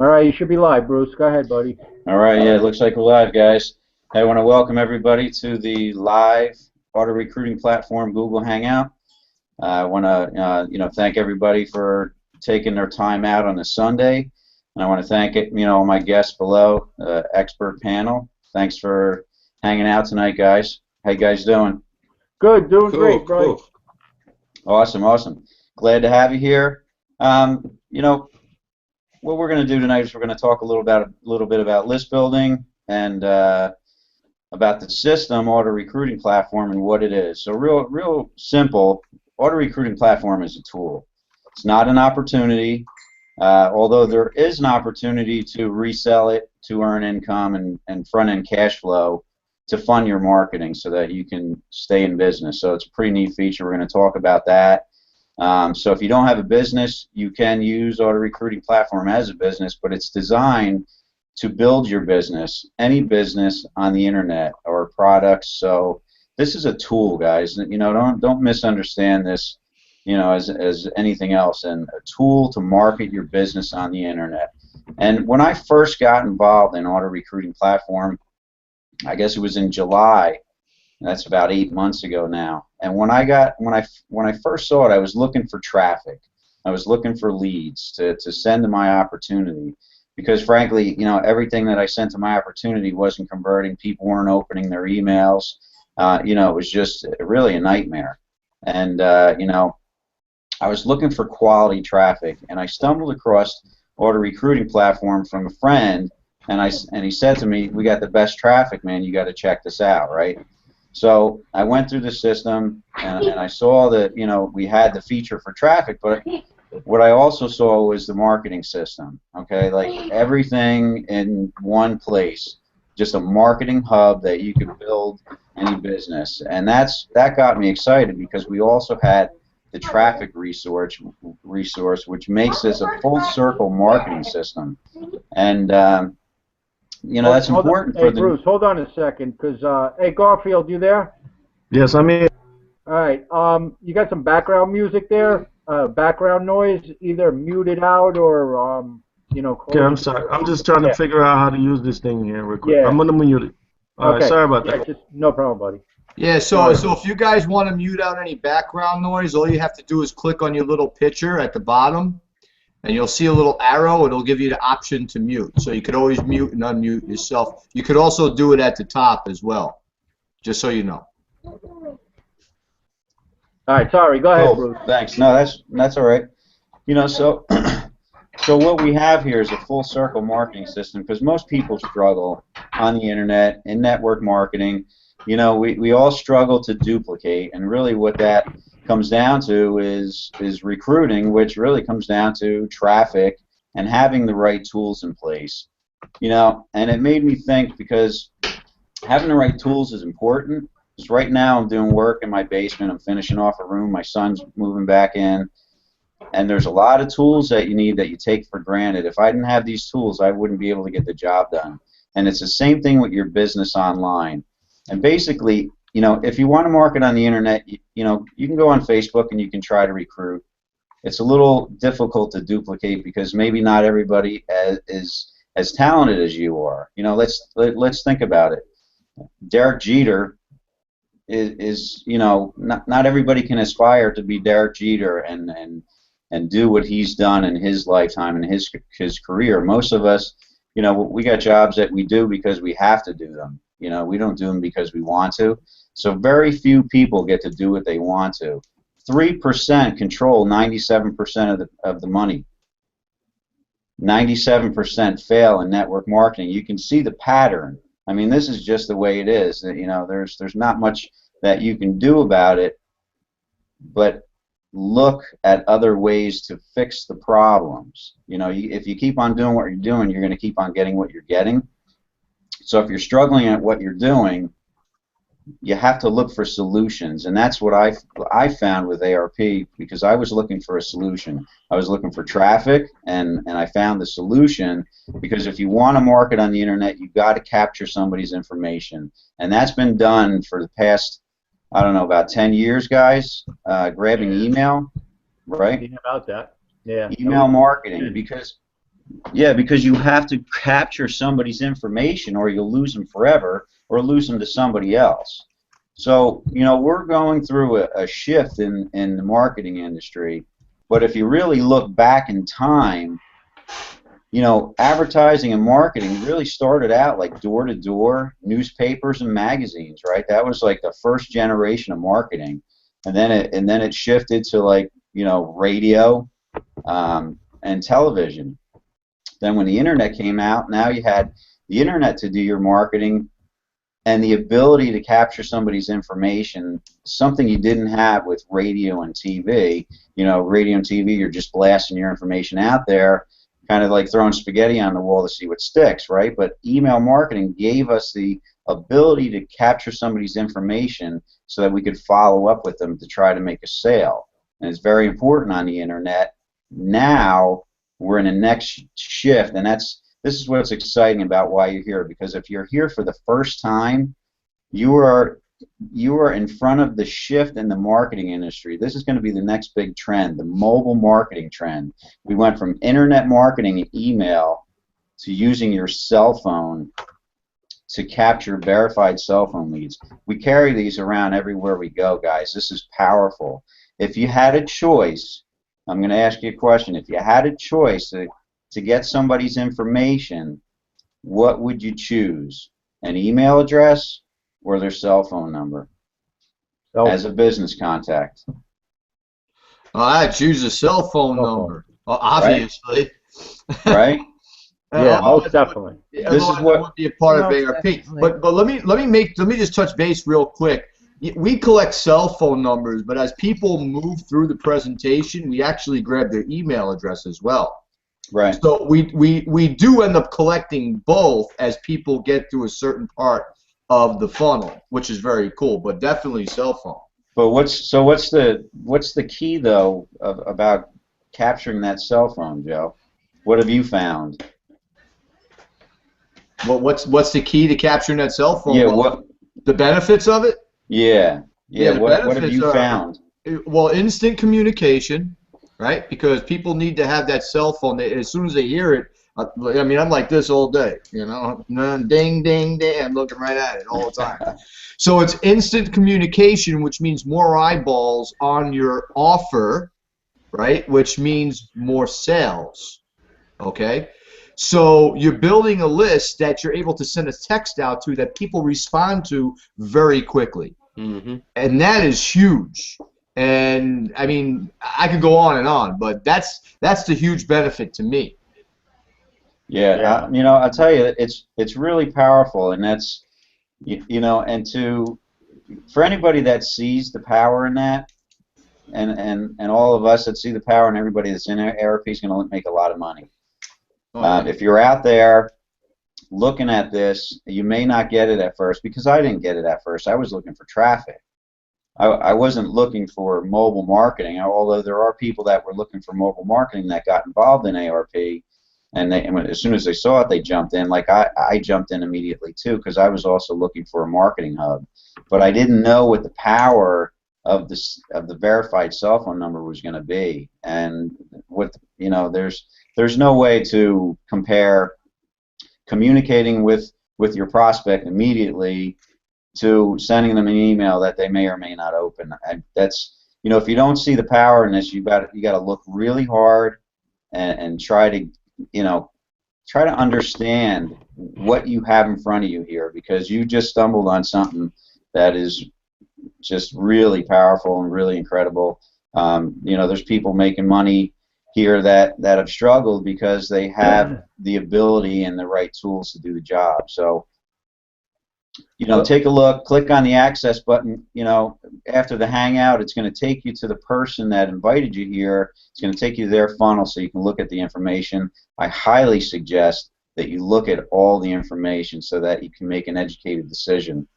All right, you should be live, Bruce. Go ahead, buddy. All right, yeah, it looks like we're live, guys. I want to welcome everybody to the live auto recruiting platform, Google Hangout. I want to, thank everybody for taking their time out on a Sunday, and I want to thank all my guests below, expert panel. Thanks for hanging out tonight, guys. How you guys doing? Good, doing Cool, great, buddy. cool. Awesome, awesome. Glad to have you here. What we're going to do tonight is we're going to talk a little bit about list building and about the system auto recruiting platform and what it is. So real simple. Auto recruiting platform is a tool. It's not an opportunity, although there is an opportunity to resell it to earn income and front-end cash flow to fund your marketing so that you can stay in business. So it's a pretty neat feature. We're going to talk about that. So if you don't have a business, you can use auto recruiting platform as a business, but it's designed to build your business, any business on the internet or products. So this is a tool, guys. Don't misunderstand this, as anything else. And a tool to market your business on the internet. And when I first got involved in auto recruiting platform, I guess it was in July. That's about 8 months ago now. And when I first saw it, I was looking for traffic. I was looking for leads to send to my opportunity, because frankly, everything that I sent to my opportunity wasn't converting. People weren't opening their emails. It was just really a nightmare. And I was looking for quality traffic, and I stumbled across auto recruiting platform from a friend, and he said to me, "We got the best traffic, man. You got to check this out, right?" So I went through the system, and I saw that we had the feature for traffic, but what I also saw was the marketing system. Okay, like everything in one place, just a marketing hub that you could build any business, and that got me excited because we also had the traffic resource, which makes this a full circle marketing system, and that's important Hey, for the. Bruce, hold on a second, because, hey, Garfield, you there? Yes, I'm here. All right, you got some background music there, background noise, either muted out or, Okay, I'm sorry. I'm just trying to figure out how to use this thing here real quick. Yeah. I'm gonna mute it. All right, sorry about that. Just, no problem, buddy. Yeah, so if you guys want to mute out any background noise, all you have to do is click on your little picture at the bottom, and you'll see a little arrow. It'll give you the option to mute. So you could always mute and unmute yourself. You could also do it at the top as well, just so you know. All right, sorry, go ahead, Bruce. Thanks. No, that's all right. So what we have here is a full circle marketing system, because most people struggle on the internet in network marketing. We all struggle to duplicate, and really what that comes down to is recruiting, which really comes down to traffic and having the right tools in place. And it made me think, because having the right tools is important. Because right now I'm doing work in my basement. I'm finishing off a room. My son's moving back in. And there's a lot of tools that you need that you take for granted. If I didn't have these tools, I wouldn't be able to get the job done. And it's the same thing with your business online. And basically, if you want to market on the internet, you can go on Facebook and you can try to recruit. It's a little difficult to duplicate because maybe not everybody is as talented as you are. Let's think about it. Derek Jeter is not everybody can aspire to be Derek Jeter and do what he's done in his lifetime and his career. Most of us, we got jobs that we do because we have to do them. We don't do them because we want to. So very few people get to do what they want to. 3% control 97% of the money. 97% fail in network marketing. You can see the pattern. I mean, this is just the way it is. There's not much that you can do about it, but look at other ways to fix the problems. If you keep on doing what you're doing, you're going to keep on getting what you're getting. So if you're struggling at what you're doing, you have to look for solutions, and that's what I found with ARP, because I was looking for a solution. I was looking for traffic, and I found the solution, because if you want to market on the internet, you've got to capture somebody's information, and that's been done for the past, I don't know, about 10 years, guys, grabbing email, right? About that. Yeah. Email marketing, because Yeah, because you have to capture somebody's information or you'll lose them forever or lose them to somebody else. So, we're going through a shift in the marketing industry, but if you really look back in time, advertising and marketing really started out like door-to-door newspapers and magazines, right? That was like the first generation of marketing, and then it shifted to like radio and television. Then when the internet came out, now you had the internet to do your marketing and the ability to capture somebody's information, something you didn't have with radio and TV. Radio and TV, you're just blasting your information out there, kind of like throwing spaghetti on the wall to see what sticks, right? But email marketing gave us the ability to capture somebody's information so that we could follow up with them to try to make a sale. And it's very important on the internet. Now we're in a next shift, and this is what's exciting about why you're here, because if you're here for the first time, you are in front of the shift in the marketing industry. This is going to be the next big trend, the mobile marketing trend. We went from internet marketing and email to using your cell phone to capture verified cell phone leads. We carry these around everywhere we go, guys. This is powerful. If you had a choice, I'm going to ask you a question. If you had a choice to get somebody's information, what would you choose? An email address or their cell phone number as a business contact? I choose a cell phone number, obviously. Right? Yeah, most definitely. This is what would be a part of ARP. But let me just touch base real quick. We collect cell phone numbers, but as people move through the presentation, we actually grab their email address as well. Right. So we do end up collecting both as people get through a certain part of the funnel, which is very cool. But definitely cell phone. But what's the key though about capturing that cell phone, Joe? What have you found? What's the key to capturing that cell phone? Yeah. Well, the benefits of it? Yeah. What have you found? Well, instant communication, right? Because people need to have that cell phone. As soon as they hear it, I mean, I'm like this all day, ding, ding, ding. I'm looking right at it all the time. So it's instant communication, which means more eyeballs on your offer, right? Which means more sales, okay? So you're building a list that you're able to send a text out to that people respond to very quickly. Mm-hmm. And that is huge. And I mean, I could go on, but that's the huge benefit to me. Yeah. I'll tell you, it's really powerful, and that's, and for anybody that sees the power in that, and all of us that see the power in everybody that's in ARP is going to make a lot of money. If you're out there looking at this, you may not get it at first, because I didn't get it at first. I was looking for traffic. I wasn't looking for mobile marketing, although there are people that were looking for mobile marketing that got involved in ARP, and as soon as they saw it, they jumped in. Like I jumped in immediately too, because I was also looking for a marketing hub, but I didn't know what the power of the verified cell phone number was going to be, and there's no way to compare communicating with your prospect immediately to sending them an email that they may or may not open. That's if you don't see the power in this, you got to look really hard and try to understand what you have in front of you here, because you just stumbled on something that is just really powerful and really incredible. There's people making money here that have struggled because they have the ability and the right tools to do the job. So, take a look, click on the access button. After the Hangout, it's going to take you to the person that invited you here. It's going to take you to their funnel so you can look at the information. I highly suggest that you look at all the information so that you can make an educated decision.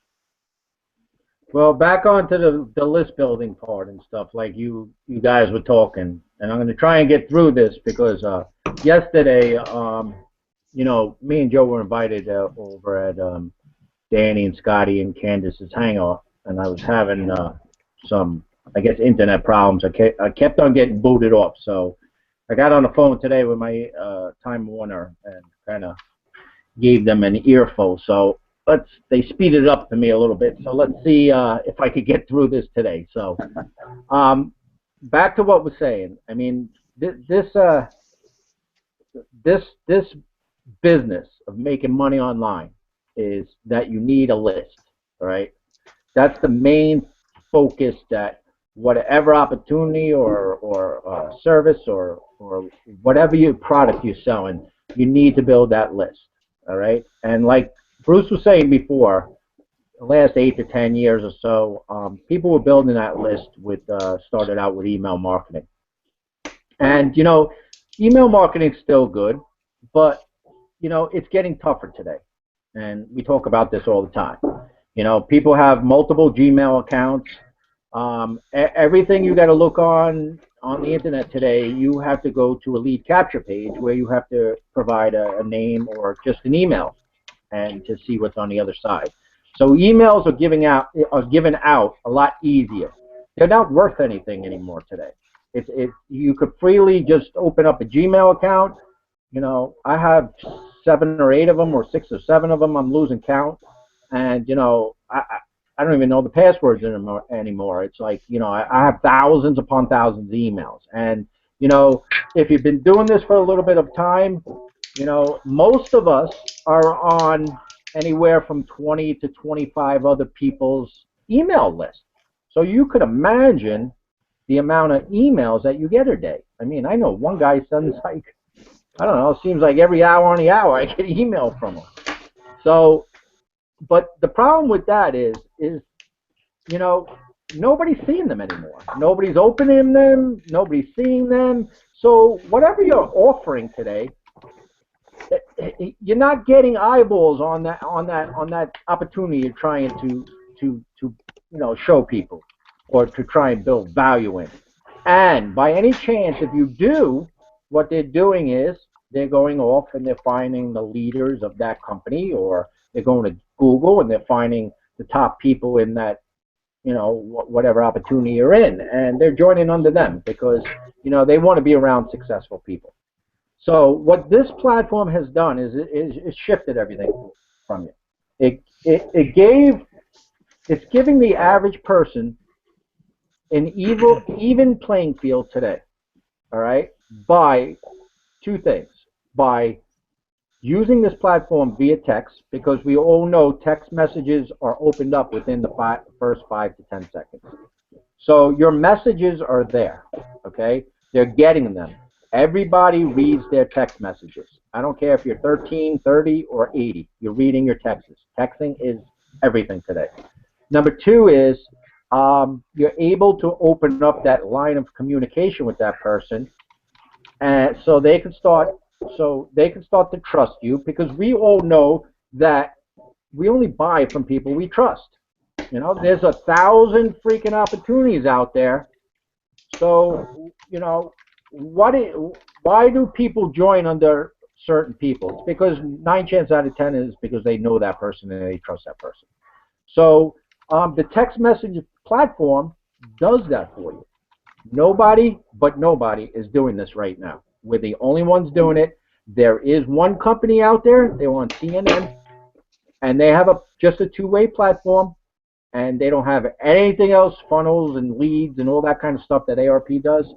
Well, back onto the list building part and stuff, like you guys were talking, and I'm going to try and get through this because yesterday, me and Joe were invited over at Danny and Scotty and Candace's Hangout, and I was having some, I guess, internet problems. I kept on getting booted off, so I I got on the phone today with my Time Warner and kind of gave them an earful. So they speeded it up to me a little bit. So let's see if I could get through this today. So back to what we're saying. I mean, this business of making money online is that you need a list, all right? That's the main focus, that whatever opportunity or service or whatever your product you're selling, you need to build that list, all right? And like Bruce was saying before, the last 8 to 10 years or so, people were building that list with started out with email marketing. And, email marketing is still good, but, it's getting tougher today. And we talk about this all the time. People have multiple Gmail accounts. Everything you got to look on the internet today, you have to go to a lead capture page where you have to provide a name or just an email and to see what's on the other side. So emails are given out a lot easier. They're not worth anything anymore today. You could freely just open up a Gmail account. I have 7 or 8 of them, or 6 or 7 of them. I'm losing count, and I don't even know the passwords anymore. It's like, I have thousands upon thousands of emails, and if you've been doing this for a little bit of time, most of us are on anywhere from 20 to 25 other people's email list. So you could imagine the amount of emails that you get a day. I mean, I know one guy sends like, I don't know, it seems like every hour on the hour I get an email from him. So, but the problem with that is nobody's seeing them anymore. Nobody's opening them. Nobody's seeing them. So whatever you're offering today, you're not getting eyeballs on that opportunity you're trying to show people or to try and build value in. And by any chance, if you do, what they're doing is they're going off and they're finding the leaders of that company, or they're going to Google and they're finding the top people in that, whatever opportunity you're in, and they're joining under them because, they want to be around successful people. So what this platform has done is it shifted everything from you. It's giving the average person an even playing field today, all right, by 2 things. By using this platform via text, because we all know text messages are opened up within the first 5 to 10 seconds. So your messages are there, okay? They're getting them. Everybody reads their text messages. I don't care if you're 13, 30, or 80. You're reading your texts. Texting is everything today. Number 2 is you're able to open up that line of communication with that person, and so they can start to trust you, because we all know that we only buy from people we trust. There's 1,000 freaking opportunities out there. So, why do people join under certain people? It's because 9 chances out of 10 is because they know that person and they trust that person. So the text message platform does that for you. Nobody is doing this right now. We're the only ones doing it. There is one company out there. They're on CNN, and they have just a 2-way platform, and they don't have anything else, funnels and leads and all that kind of stuff that ARP does.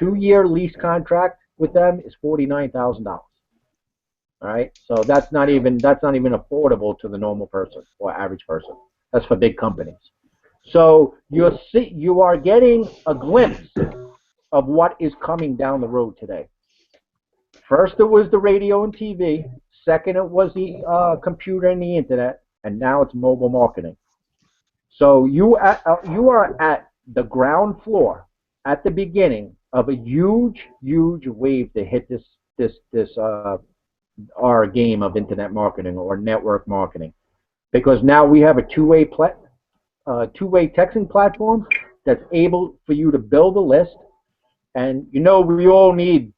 2-year lease contract with them is $49,000. All right, so that's not even affordable to the normal person or average person. That's for big companies. So you are getting a glimpse of what is coming down the road today. First, it was the radio and TV. Second, it was the computer and the internet, and now it's mobile marketing. So you are at the ground floor, at the beginning of a huge wave to hit our game of internet marketing or network marketing, because now we have a two-way texting platform that's able for you to build a list. And we all need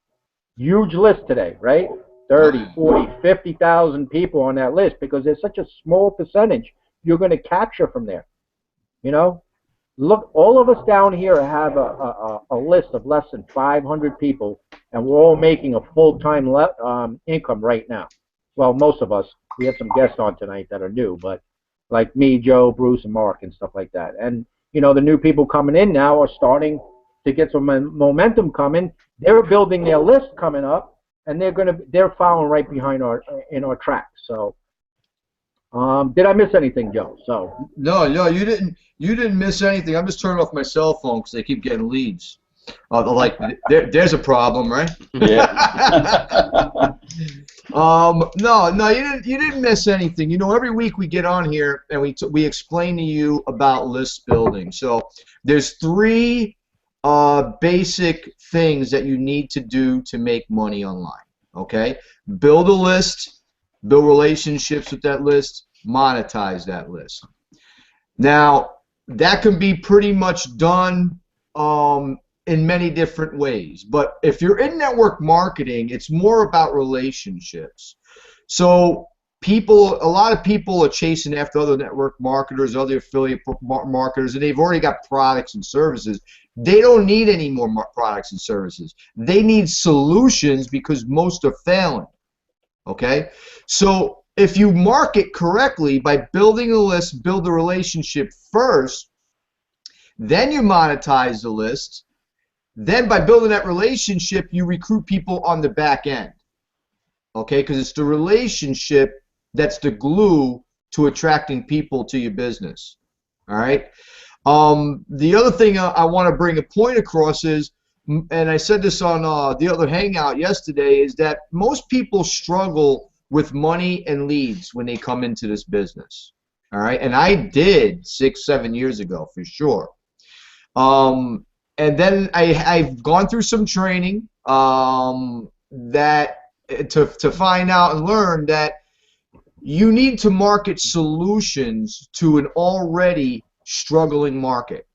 huge lists today, right? 30, 40, 50,000 people on that list, because there's such a small percentage you're going to capture from there. Look, all of us down here have a list of less than 500 people, and we're all making a full-time income right now. Well, most of us. We have some guests on tonight that are new, but like me, Joe, Bruce, and Mark, and stuff like that. And the new people coming in now are starting to get some momentum coming. They're building their list coming up, and they're following right behind our tracks. So, did I miss anything, Joe? So No, you didn't. You didn't miss anything. I'm just turning off my cell phone because they keep getting leads. Like there's a problem, right? Yeah. No, you didn't miss anything. Every week we get on here and we explain to you about list building. So there's three basic things that you need to do to make money online. Okay, build a list, build relationships with that list, monetize that list. Now that can be pretty much done in many different ways. But if you're in network marketing, it's more about relationships. So a lot of people are chasing after other network marketers, other affiliate marketers, and they've already got products and services. They don't need any more products and services. They need solutions because most are failing. Okay? So if you market correctly by building a list, build a relationship first, then you monetize the list. Then by building that relationship, you recruit people on the back end. Okay? Because it's the relationship that's the glue to attracting people to your business. All right? The other thing I want to bring a point across is, and I said this on the other Hangout yesterday, is that most people struggle with money and leads when they come into this business. All right? And I did 6-7 years ago for sure. And then I've gone through some training that to find out and learn that you need to market solutions to an already struggling market.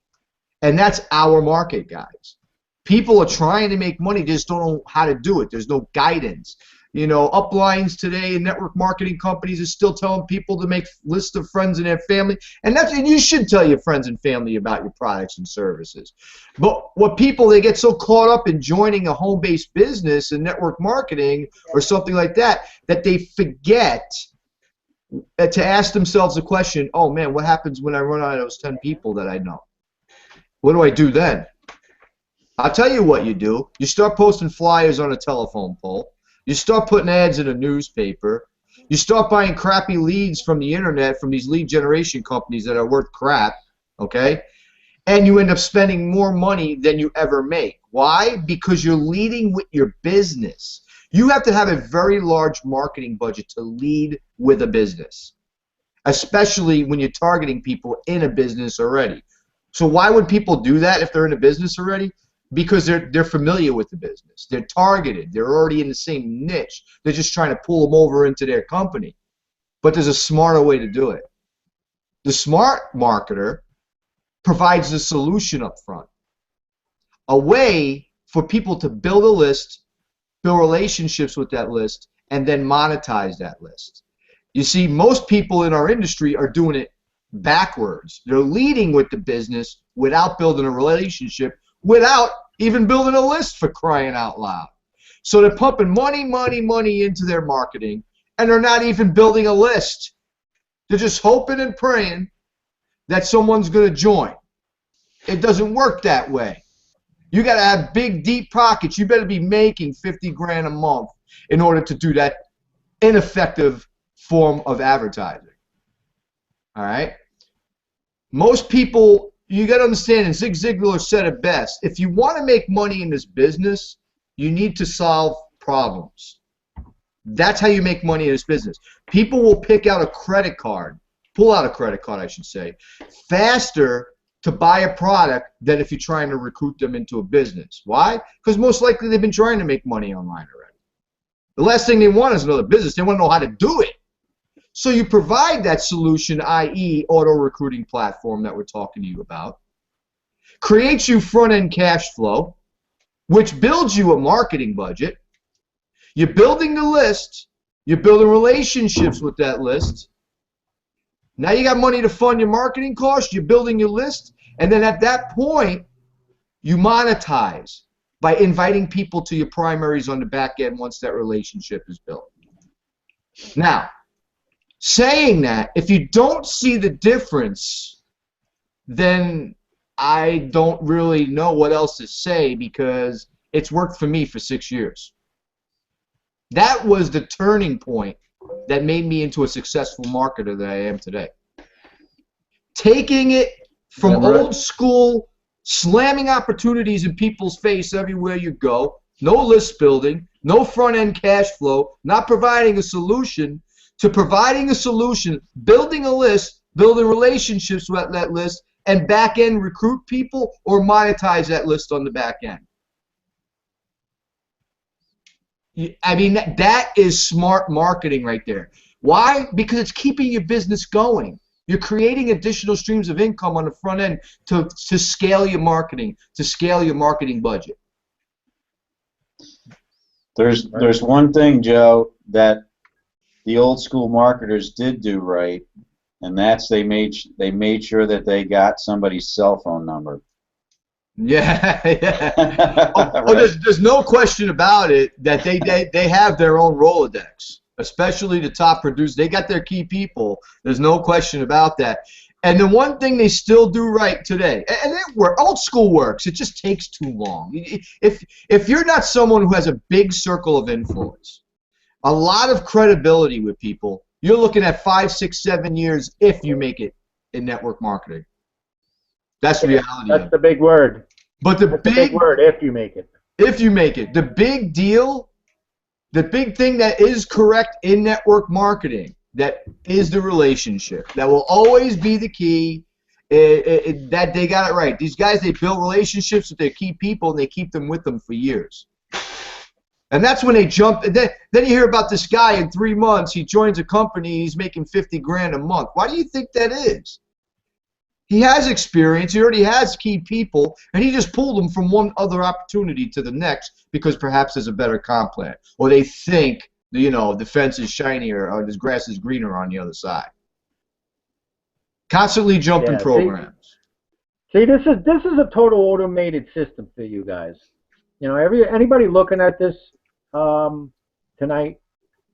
And that's our market, guys. People are trying to make money, just don't know how to do it. There's no guidance. Uplines today in network marketing companies are still telling people to make lists of friends and their family. And you should tell your friends and family about your products and services. But they get so caught up in joining a home-based business in network marketing or something like that, that they forget to ask themselves the question, oh man, what happens when I run out of those 10 people that I know? What do I do then? I'll tell you what you do. You start posting flyers on a telephone pole. You start putting ads in a newspaper. You start buying crappy leads from the internet from these lead generation companies that are worth crap, okay? And you end up spending more money than you ever make. Why? Because you're leading with your business. You have to have a very large marketing budget to lead with a business, especially when you're targeting people in a business already. So why would people do that if they're in a business already? Because they're familiar with the business. They're targeted. They're already in the same niche. They're just trying to pull them over into their company. But there's a smarter way to do it. The smart marketer provides the solution up front. A way for people to build a list, build relationships with that list, and then monetize that list. You see, most people in our industry are doing it backwards. They're leading with the business without building a relationship, without even building a list, for crying out loud. So they're pumping money into their marketing, and they're not even building a list. They're just hoping and praying that someone's going to join. It doesn't work that way. You got to have big, deep pockets. You better be making 50 grand a month in order to do that ineffective form of advertising. All right? Most people, you got to understand, and Zig Ziglar said it best, if you want to make money in this business, you need to solve problems. That's how you make money in this business. People will pick out a credit card, pull out a credit card, I should say, faster to buy a product than if you're trying to recruit them into a business. Why? Because most likely they've been trying to make money online already. The last thing they want is another business. They want to know how to do it. So you provide that solution, i.e. auto recruiting platform that we're talking to you about, creates you front-end cash flow, which builds you a marketing budget. You're building the list. You're building relationships with that list. Now you got money to fund your marketing costs. You're building your list. And then at that point, you monetize. by inviting people to your primaries on the back end once that relationship is built. Now, saying that, if you don't see the difference, then I don't really know what else to say, because it's worked for me for 6 years. That was the turning point that made me into a successful marketer that I am today. Taking it from old school, slamming opportunities in people's face everywhere you go, no list building, no front-end cash flow, not providing a solution, to providing a solution, building a list, building relationships with that list, and back-end recruit people or monetize that list on the back end. I mean, that is smart marketing right there. Why? Because it's keeping your business going. You're creating additional streams of income on the front end to scale your marketing, to scale your marketing budget. There's one thing, Joe, that the old school marketers did do right, and that's they made sure that they got somebody's cell phone number. Yeah, yeah. Oh, there's no question about it that they have their own Rolodex, especially the top producers. They got their key people. There's no question about that. And the one thing they still do right today, and old school works, it just takes too long. If you're not someone who has a big circle of influence, a lot of credibility with people, you're looking at 5, 6, 7 years if you make it in network marketing. That's reality. That's the big word. But the big word, if you make it. If you make it. The big deal, the big thing that is correct in network marketing, that is the relationship. That will always be the key. That they got it right. These guys, they build relationships with their key people, and they keep them with them for years. And that's when they jump. Then you hear about this guy in 3 months. He joins a company. He's making 50 grand a month. Why do you think that is? He has experience. He already has key people, and he just pulled them from one other opportunity to the next because perhaps there's a better comp plan, or they think the fence is shinier or the grass is greener on the other side. Constantly jumping programs. See, this is a total automated system for you guys. Anybody looking at this tonight,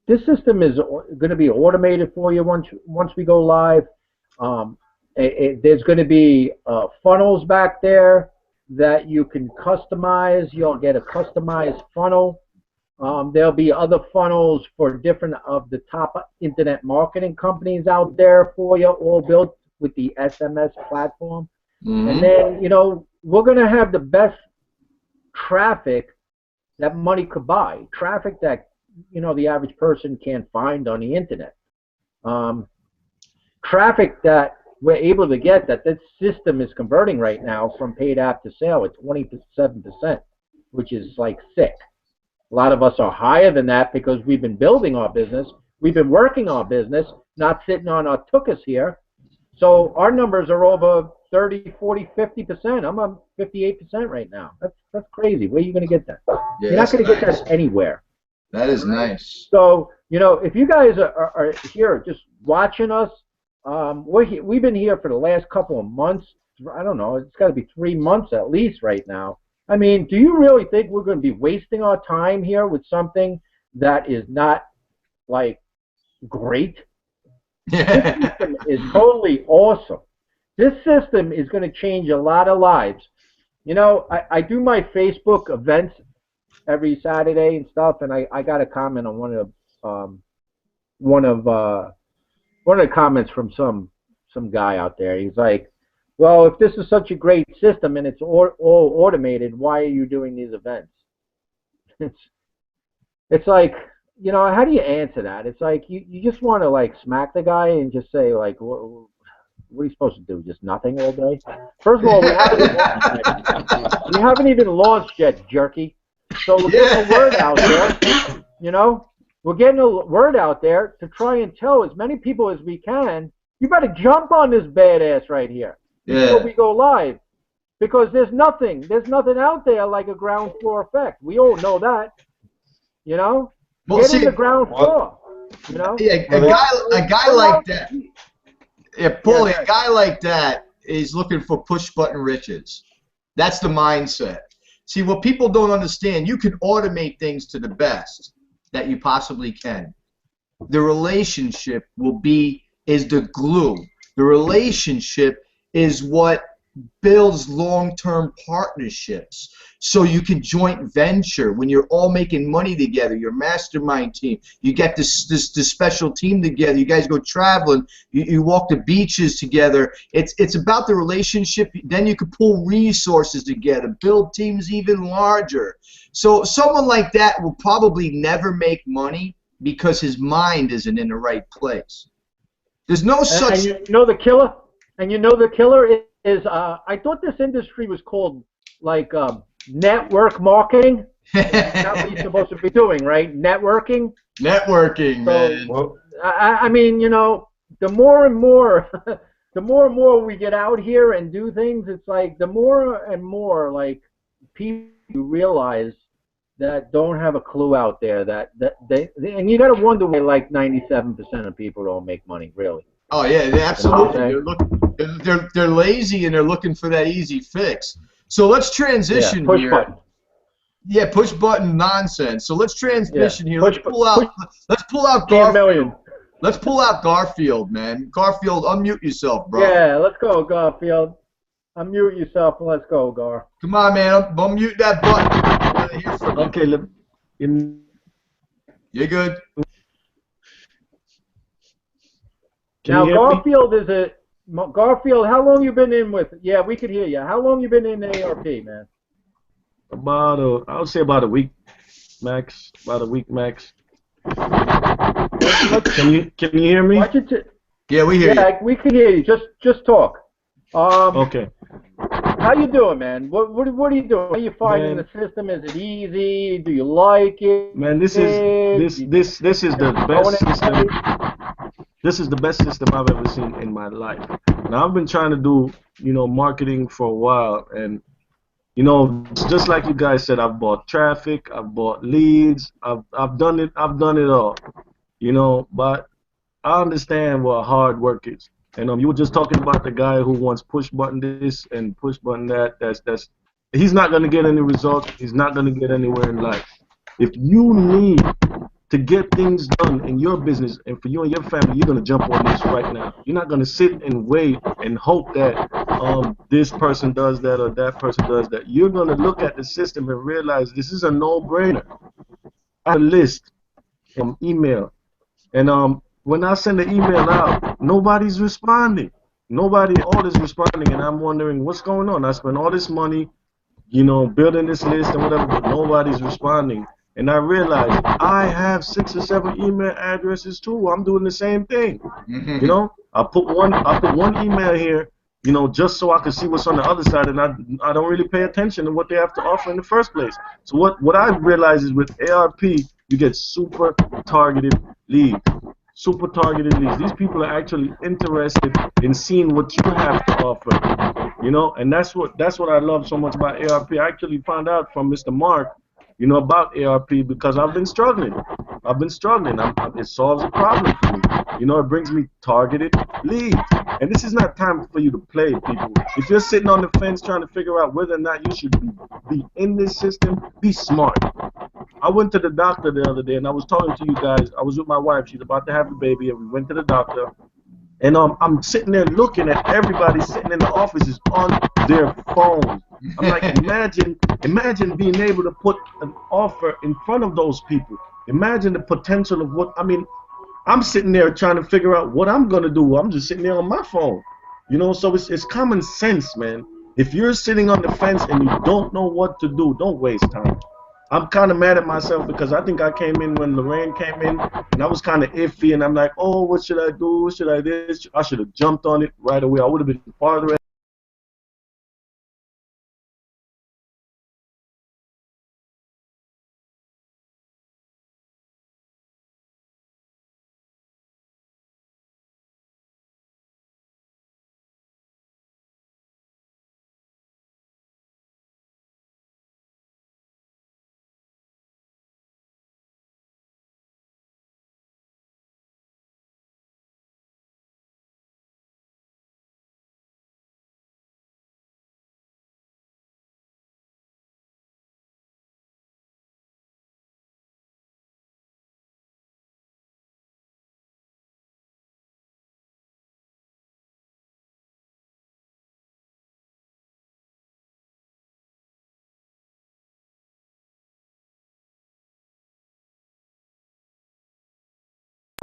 this system is going to be automated for you once we go live. There's going to be funnels back there that you can customize. You'll get a customized funnel. There'll be other funnels for different of the top internet marketing companies out there for you, all built with the SMS platform. Mm-hmm. And then, we're going to have the best traffic that money could buy, traffic that, the average person can't find on the internet. Traffic that we're able to get, that this system is converting right now from paid app to sale at 27%, which is like sick. A lot of us are higher than that because we've been building our business. We've been working our business, not sitting on our tuchus here. So our numbers are over 30, 40, 50%. I'm on 58% right now. That's crazy. Where are you going to get that? Yeah, you're not going to get that anywhere. That is nice. So, if you guys are here just watching us, we've been here for the last couple of months. I don't know. It's got to be 3 months at least right now. I mean, do you really think we're going to be wasting our time here with something that is not, like, great? This system is totally awesome. This system is going to change a lot of lives. I do my Facebook events every Saturday and stuff, and I got a comment on one of the comments from some guy out there. He's like, well, if this is such a great system and it's all automated, why are you doing these events? It's like, how do you answer that? It's like you just want to like smack the guy and just say like, what are you supposed to do? Just nothing all day? First of all, we haven't even launched yet, jerky. So we're getting the word out there, We're getting a word out there to try and tell as many people as we can, you better jump on this badass right here before we go live. Because there's nothing out there like a ground floor effect. We all know that. Well, get in the ground floor. Yeah, a guy like that. Yeah, Paulie, a guy like that is looking for push button riches. That's the mindset. See, what people don't understand, you can automate things to the best that you possibly can. The relationship is the glue. The relationship is what builds long-term partnerships. So you can joint venture when you're all making money together. Your mastermind team, you get this special team together. You guys go traveling. You walk the beaches together. It's about the relationship. Then you can pull resources together, build teams even larger. So someone like that will probably never make money because his mind isn't in the right place. There's no such. And you know the killer. And you know the killer is I thought this industry was called like network marketing. That's what you're supposed to be doing, right? Networking. Networking, man. Well, I mean, you know, the more and more, the more and more we get out here and do things, it's like the more and more like people realize that don't have a clue out there that they and you got to wonder why like 97% of people don't make money, really. Oh yeah, absolutely. They're lazy and they're looking for that easy fix. So let's transition push here. button. Yeah, push button nonsense. So let's transition here. Let's pull out Garfield. Let's pull out Garfield, man. Garfield, unmute yourself, bro. Yeah, let's go, Garfield. Unmute yourself and let's go, Gar. Come on, man. Unmute that button. Okay, You're good. Can you hear Garfield me? Garfield, how long you been in with? Yeah, we could hear you. How long you been in ARP, man? I would say about a week max. About a week max. Can you hear me? Yeah, we hear you. Yeah, we can hear you. Just talk. Okay. How you doing, man? What are you doing? How are you finding the system? Is it easy? Do you like it? Man, this is the best system. This is the best system I've ever seen in my life. Now I've been trying to do, marketing for a while, and just like you guys said, I've bought traffic, I've bought leads, I've done it all, but I understand what hard work is. And you were just talking about the guy who wants push button this and push button that. He's not gonna get any results. He's not gonna get anywhere in life. If you need to get things done in your business and for you and your family, you're gonna jump on this right now. You're not gonna sit and wait and hope that this person does that or that person does that. You're gonna look at the system and realize this is a no-brainer. I have a list from email, and when I send the email out, nobody's responding. Nobody all is responding, and I'm wondering what's going on. I spent all this money, building this list and whatever, but nobody's responding. And I realized I have 6 or 7 email addresses too. I'm doing the same thing. I put one email here, just so I can see what's on the other side, and I don't really pay attention to what they have to offer in the first place. So what I realize is with ARP, you get super targeted leads. Super targeted leads. These people are actually interested in seeing what you have to offer. And that's what I love so much about ARP. I actually found out from Mr. Mark, about ARP because I've been struggling. It solves a problem for me. It brings me targeted leads. And this is not time for you to play, people. If you're sitting on the fence trying to figure out whether or not you should be in this system, be smart. I went to the doctor the other day, and I was talking to you guys. I was with my wife. She's about to have a baby, and we went to the doctor. And I'm sitting there looking at everybody sitting in the offices on their phone. I'm like, imagine being able to put an offer in front of those people. Imagine the potential of I'm sitting there trying to figure out what I'm gonna do. I'm just sitting there on my phone. So it's common sense, man. If you're sitting on the fence and you don't know what to do, don't waste time. I'm kind of mad at myself because I think I came in when Lorraine came in, and I was kind of iffy, and I'm like, oh, what should I do? What should I do? I should have jumped on it right away. I would have been farther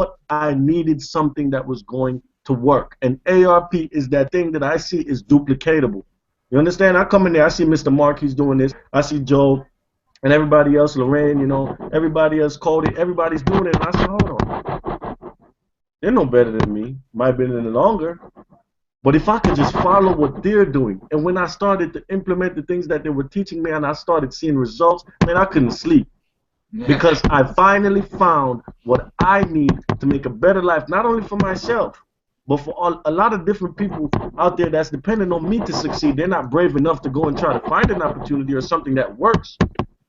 but I needed something that was going to work. And ARP is that thing that I see is duplicatable. You understand? I come in there, I see Mr. Mark, he's doing this. I see Joe and everybody else, Lorraine, you know, everybody else, Cody, everybody's doing it. And I said, hold on. They're no better than me. Might have been in it longer. But if I could just follow what they're doing, and when I started to implement the things that they were teaching me and I started seeing results, man, I couldn't sleep. Because I finally found what I need to make a better life, not only for myself, but for a lot of different people out there that's dependent on me to succeed. They're not brave enough to go and try to find an opportunity or something that works.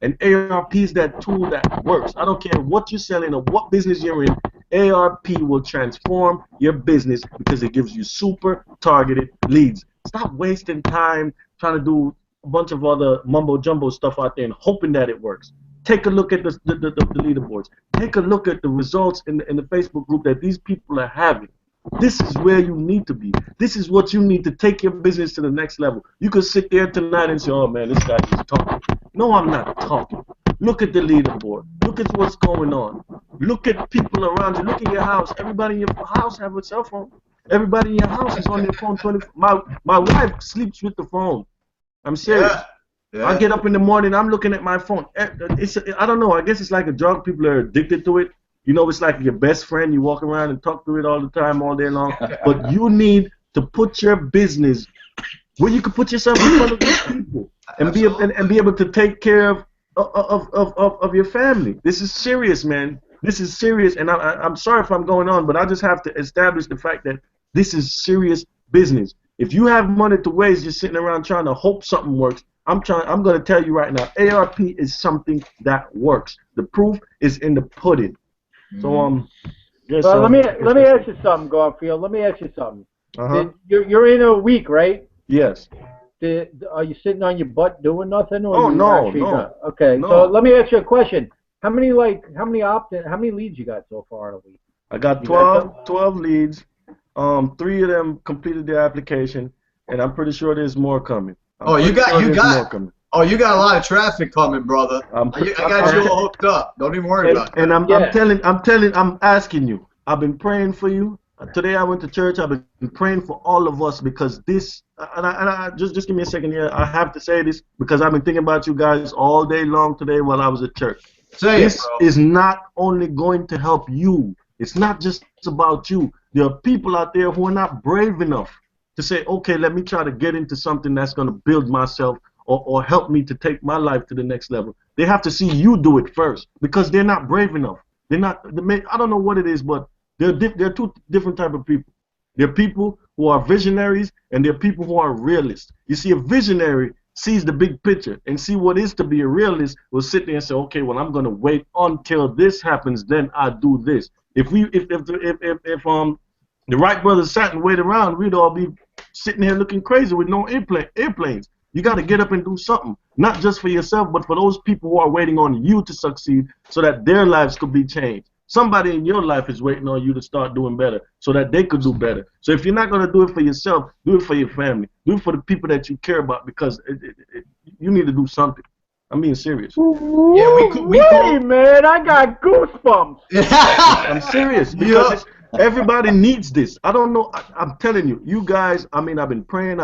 And ARP is that tool that works. I don't care what you're selling or what business you're in, ARP will transform your business because it gives you super targeted leads. Stop wasting time trying to do a bunch of other mumbo-jumbo stuff out there and hoping that it works. Take a look at the leaderboards. Take a look at the results in the Facebook group that these people are having. This is where you need to be. This is what you need to take your business to the next level. You could sit there tonight and say, oh man, this guy is talking. No, I'm not talking. Look at the leaderboard. Look at what's going on. Look at people around you. Look at your house. Everybody in your house have a cell phone. Everybody in your house is on their phone 24. My wife sleeps with the phone. I'm serious. Yeah. I get up in the morning, I'm looking at my phone. I don't know, I guess it's like a drug. People are addicted to it. You know, it's like your best friend. You walk around and talk to it all the time, all day long. But you need to put your business where you can put yourself in front of these people and be able to take care of your family. This is serious, man. This is serious, and I'm sorry if I'm going on, but I just have to establish the fact that this is serious business. If you have money to waste just sitting around trying to hope something works, I'm going to tell you right now, ARP is something that works. The proof is in the pudding. So yes, well, let me ask you something, Garfield. Let me ask you something. You're in a week, right? Yes. Are you sitting on your butt doing nothing? Or no. Okay, no. So let me ask you a question. How many leads you got so far in a week? I got 12 leads. 3 of them completed their application, and I'm pretty sure there's more coming. You got a lot of traffic coming, brother. I got you all hooked up. Don't even worry about it. And I'm asking you. I've been praying for you. Today I went to church. I've been praying for all of us because this. And I just give me a second here. I have to say this because I've been thinking about you guys all day long today while I was at church. This is not only going to help you. It's not just about you. There are people out there who are not brave enough to say, okay, let me try to get into something that's going to build myself or help me to take my life to the next level. They have to see you do it first because they're not brave enough. They're not. I don't know what it is, but there are 2 different type of people. There are people who are visionaries and there are people who are realists. You see, a visionary sees the big picture and see what is to be a realist will sit there and say, okay, well, I'm going to wait until this happens, then I do this. If the Wright brothers sat and waited around, we'd all be sitting here looking crazy with no airplanes. You got to get up and do something, not just for yourself, but for those people who are waiting on you to succeed so that their lives could be changed. Somebody in your life is waiting on you to start doing better so that they could do better. So if you're not going to do it for yourself, do it for your family. Do it for the people that you care about because you need to do something. I'm being serious. Hey, man, I got goosebumps. I'm serious because everybody needs this. I don't know. I'm telling you, you guys, I've been praying,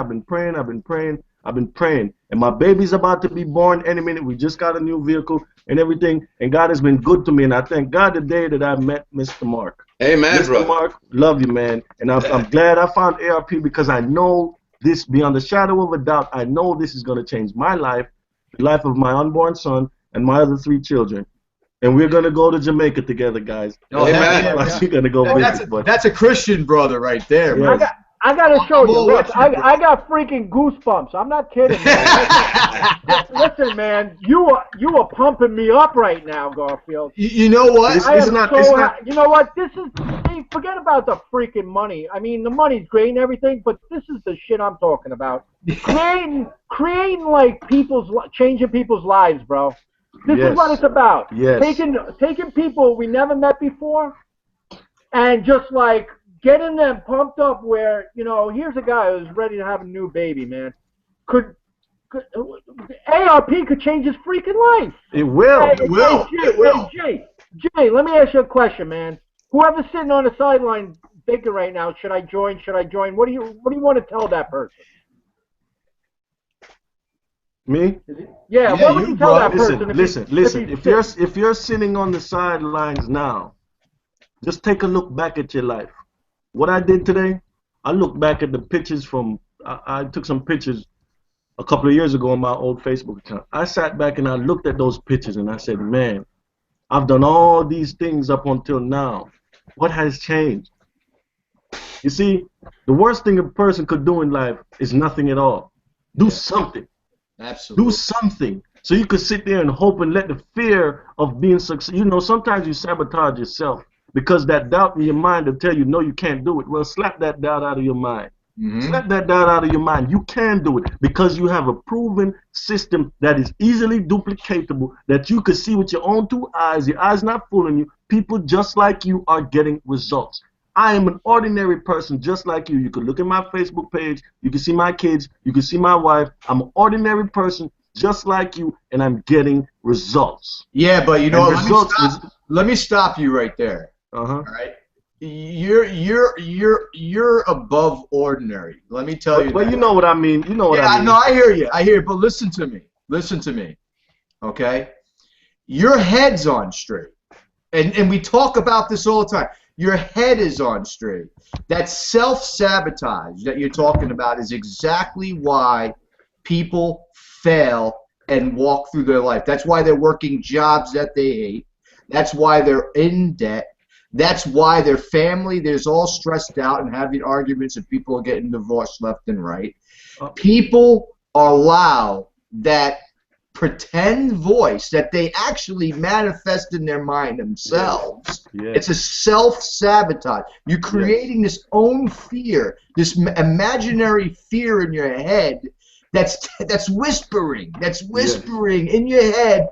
and my baby's about to be born any minute. We just got a new vehicle and everything, and God has been good to me, and I thank God the day that I met Mr. Mark. Amen, Mr. Mark, love you, man, and I'm glad I found ARP because I know this beyond the shadow of a doubt. I know this is going to change my life, the life of my unborn son, and my other 3 children. And we're going to go to Jamaica together, guys. Amen. We're going to go visit. That's a Christian brother right there. Yes. I got to show you. Look, I got freaking goosebumps. I'm not kidding, man. Listen, man, you are pumping me up right now, Garfield. You know what? You know what? Forget about the freaking money. I mean, the money's great and everything, but this is the shit I'm talking about. Creating like changing people's lives, bro. This is what it's about. Yes. Taking people we never met before and just like getting them pumped up where, here's a guy who's ready to have a new baby, man. ARP could change his freaking life. It will. It will. Jay, let me ask you a question, man. whoever's sitting on the sideline thinking right now, should I join? Should I join? What do you want to tell that person? Me? Yeah, what would you tell that person? Listen. If you're sitting on the sidelines now, just take a look back at your life. What I did today, I looked back at the pictures from. I took some pictures a couple of years ago on my old Facebook account. I sat back and I looked at those pictures and I said, man, I've done all these things up until now. What has changed? You see, the worst thing a person could do in life is nothing at all. Do something. Absolutely. Do something. So you could sit there and hope and let the fear of being successful. You know, sometimes you sabotage yourself because that doubt in your mind will tell you, no, you can't do it. Well, slap that doubt out of your mind. Slap that doubt out of your mind. You can do it because you have a proven system that is easily duplicatable, that you can see with your own two eyes. Your eyes not fooling you. People just like you are getting results. I am an ordinary person just like you. You can look at my Facebook page. You can see my kids. You can see my wife. I'm an ordinary person just like you, and I'm getting results. Yeah, but you know, let me stop you right there. All right. You're above ordinary. Let me tell you. But you know what I mean. You know what I mean. No, I hear you. I hear you. But listen to me. Listen to me. Okay. Your head's on straight, and we talk about this all the time. Your head is on straight. That self-sabotage that you're talking about is exactly why people fail and walk through their life. That's why they're working jobs that they hate. That's why they're in debt. That's why their family, there's all stressed out and having arguments and people are getting divorced left and right. People allow that pretend voice that they actually manifest in their mind themselves. Yes. It's a self-sabotage. You're creating this own fear, this imaginary fear in your head that's whispering in your head.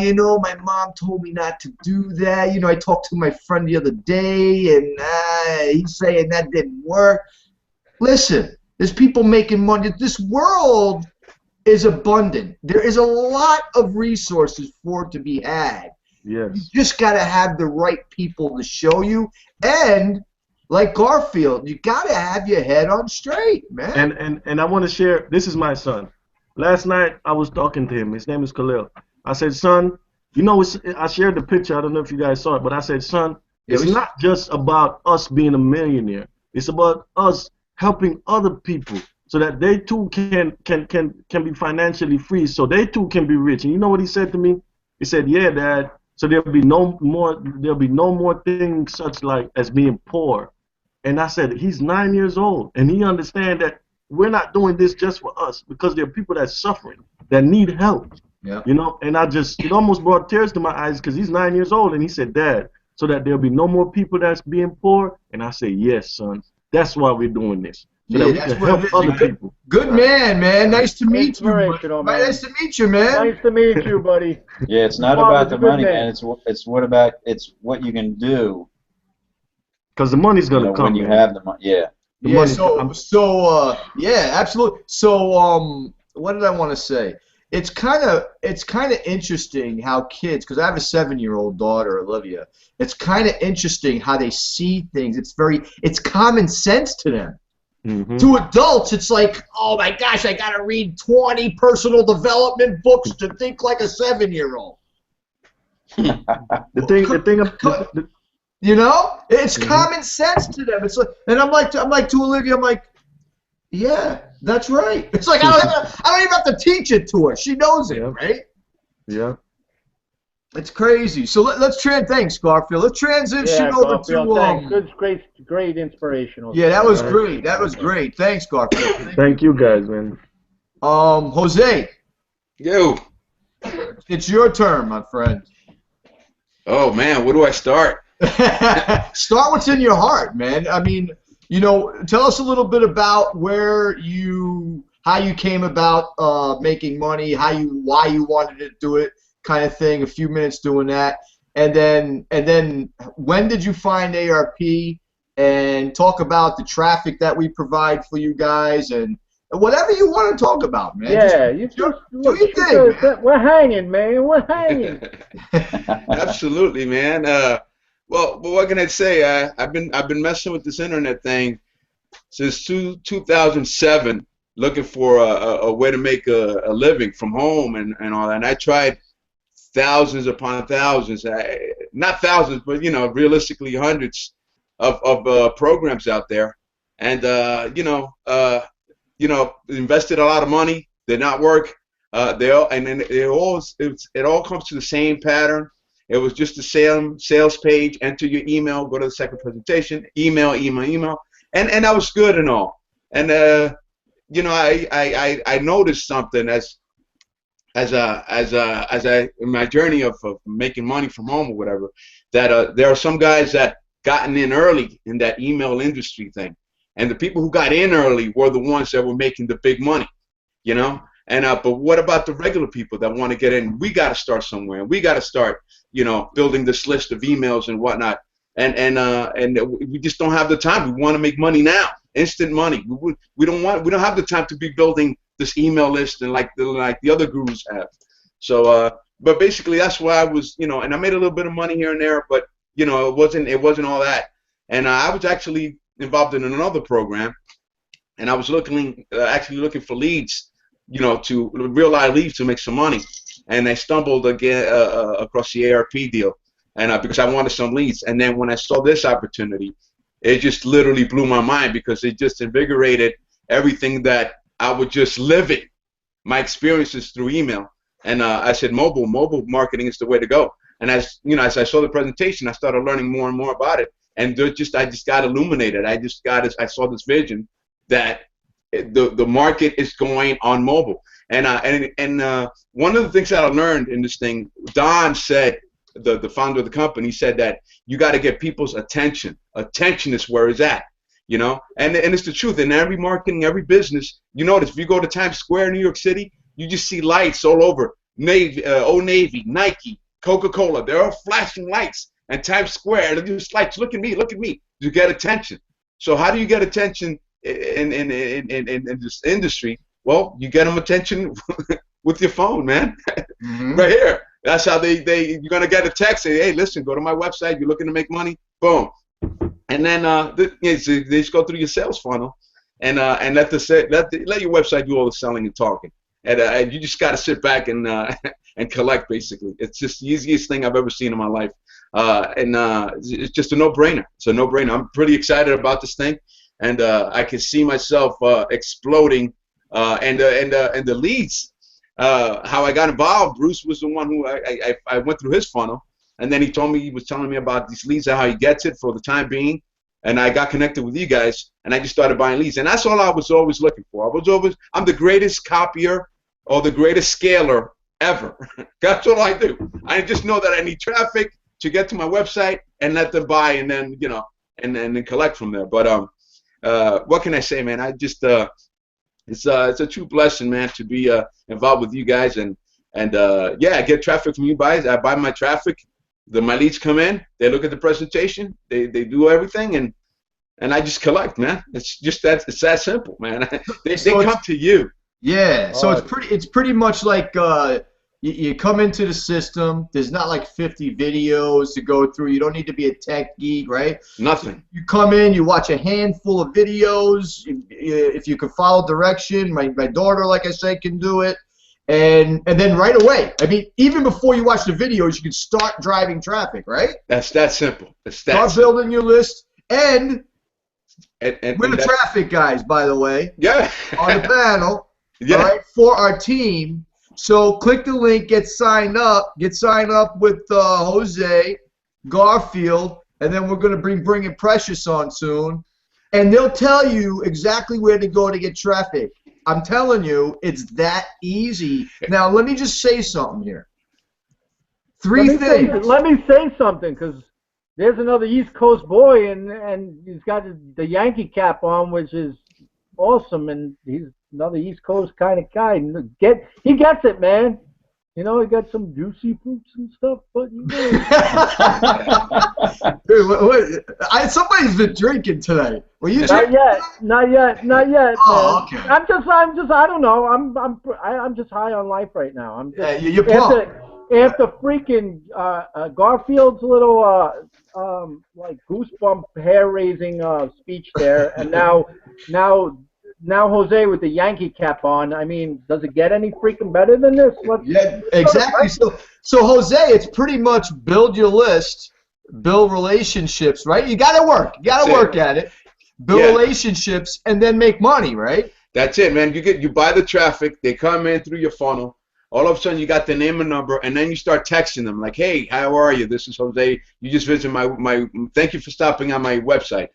You know, my mom told me not to do that. You know, I talked to my friend the other day, and he's saying that didn't work. Listen, there's people making money. This world is abundant. There is a lot of resources for it to be had. Yes. You just got to have the right people to show you, and like Garfield, you got to have your head on straight, man. And I want to share, this is my son. Last night, I was talking to him. His name is Khalil. I said, son, you know, I shared the picture. I don't know if you guys saw it, but I said, son, it's not just about us being a millionaire. It's about us helping other people so that they too can be financially free, so they too can be rich. And you know what he said to me? He said, yeah, Dad, so there'll be no more things such like as being poor. And I said, he's 9 years old, and he understands that we're not doing this just for us, because there are people that's suffering, that need help. Yeah. You know, and it almost brought tears to my eyes because he's 9 years old, and he said, Dad, so that there'll be no more people that's being poor. And I said, yes, son, that's why we're doing this. So that we can help other people. Good man, man. Nice to meet you. Nice to meet you, man. Nice to meet you, buddy. Yeah, it's not about the money, man. It's what you can do. Because the money's gonna come when you have the money. Yeah. Yeah. Yeah, absolutely. So what did I want to say? It's kind of interesting how kids, because I have a 7-year-old daughter, Olivia. It's kind of interesting how they see things. It's common sense to them. Mm-hmm. To adults, it's like, oh my gosh, I gotta read 20 personal development books to think like a 7-year-old. You know, it's common sense to them. It's like, and I'm like to Olivia, I'm like, yeah, that's right. It's like I don't even have to teach it to her. She knows it, right? Yeah. It's crazy. So let's thanks, Garfield. Let's transition over to great inspirational. Yeah, that was great. That was great. Thanks, Garfield. Thank you guys, man. Jose. Yo. It's your turn, my friend. Oh man, where do I start? Start what's in your heart, man. I mean, you know, tell us a little bit about how you came about making money, why you wanted to do it, kind of thing. A few minutes doing that, and then when did you find ARP? And talk about the traffic that we provide for you guys, and whatever you want to talk about, man. Yeah, man. We're hanging, man. We're hanging. Absolutely, man. Well, what can I say? I've been messing with this internet thing since 2007, looking for a way to make a living from home and all that. And I tried thousands upon thousands, not thousands, but realistically hundreds of programs out there, and invested a lot of money, did not work. They all, and then it all comes to the same pattern. It was just the sales page. Enter your email, go to the second presentation, email, and that was good and all. And I noticed something as I in my journey of making money from home or whatever, that there are some guys that gotten in early in that email industry thing, and the people who got in early were the ones that were making the big money, you know. And but what about the regular people that want to get in? We got to start somewhere. We got to start, building this list of emails and whatnot. And we just don't have the time. We want to make money now, instant money. We don't have the time to be building this email list and like the other gurus have. So, but basically that's why I was, and I made a little bit of money here and there, but it wasn't all that. And I was actually involved in another program, and I was actually looking for leads, to real live leads to make some money. And I stumbled again across the ARP deal, and because I wanted some leads. And then when I saw this opportunity, it just literally blew my mind, because it just invigorated everything that I was just living, my experiences through email. And I said, mobile marketing is the way to go. And as I saw the presentation, I started learning more and more about it. And I just got illuminated. I saw this vision that the market is going on mobile. And one of the things that I learned in this thing, Don said, the founder of the company, said that you got to get people's attention. Attention is where it's at, and it's the truth. In every marketing, every business, you notice if you go to Times Square, New York City, you just see lights all over. Old Navy, Nike, Coca-Cola, they're all flashing lights. And Times Square, they're just lights. Look at me, look at me. You get attention. So how do you get attention in this industry? Well, you get them attention with your phone, man. Mm-hmm. Right here. That's how you're gonna get a text. Say, hey, listen, go to my website. You're looking to make money. Boom. And then they just go through your sales funnel, and let your website do all the selling and talking. And you just got to sit back and collect. Basically, it's just the easiest thing I've ever seen in my life. It's just a no-brainer. It's a no-brainer. I'm pretty excited about this thing, and I can see myself exploding. And the leads. How I got involved, Bruce was the one who I went through his funnel, and then he was telling me about these leads and how he gets it for the time being, and I got connected with you guys, and I just started buying leads, and that's all I was always looking for. I'm the greatest copier or the greatest scaler ever. That's what I do. I just know that I need traffic to get to my website and let them buy, and then and then collect from there. But what can I say, man? I just it's a true blessing, man, to be involved with you guys, and I get traffic from you guys. I buy my traffic. My leads come in. They look at the presentation. They do everything, and I just collect, man. It's just it's that simple, man. they come to you. Yeah. So it's pretty much like you come into the system. There's not like 50 videos to go through. You don't need to be a tech geek, right? Nothing. You come in, you watch a handful of videos. If you can follow direction, my daughter, like I said, can do it. And then right away, I mean, even before you watch the videos, you can start driving traffic, right? That's that simple. Start building your list, and we're the traffic guys, by the way. Yeah. On the panel. Yeah. All right, for our team. So click the link, get signed up with Jose Garfield, and then we're going to bring Bringing Precious on soon, and they'll tell you exactly where to go to get traffic. I'm telling you, it's that easy. Now, let me just say something here. Let me say something, because there's another East Coast boy, and he's got the Yankee cap on, which is awesome, and he's another East Coast kind of guy. He gets it, man. He got some juicy fruits and stuff, but somebody's been drinking today. Were you drinking? Not yet. Oh, man. Okay. I don't know. I'm just high on life right now. You're pumped. after freaking Garfield's little like goosebump hair-raising speech there, and now Jose with the Yankee cap on. I mean, does it get any freaking better than this? Yeah, exactly. So Jose, it's pretty much build your list, build relationships, right? You got to work. You got to work at it. Build relationships and then make money, right? That's it, man. You buy the traffic. They come in through your funnel. All of a sudden, you got the name and number, and then you start texting them like, "Hey, how are you? This is Jose. You just visited my. Thank you for stopping on my website.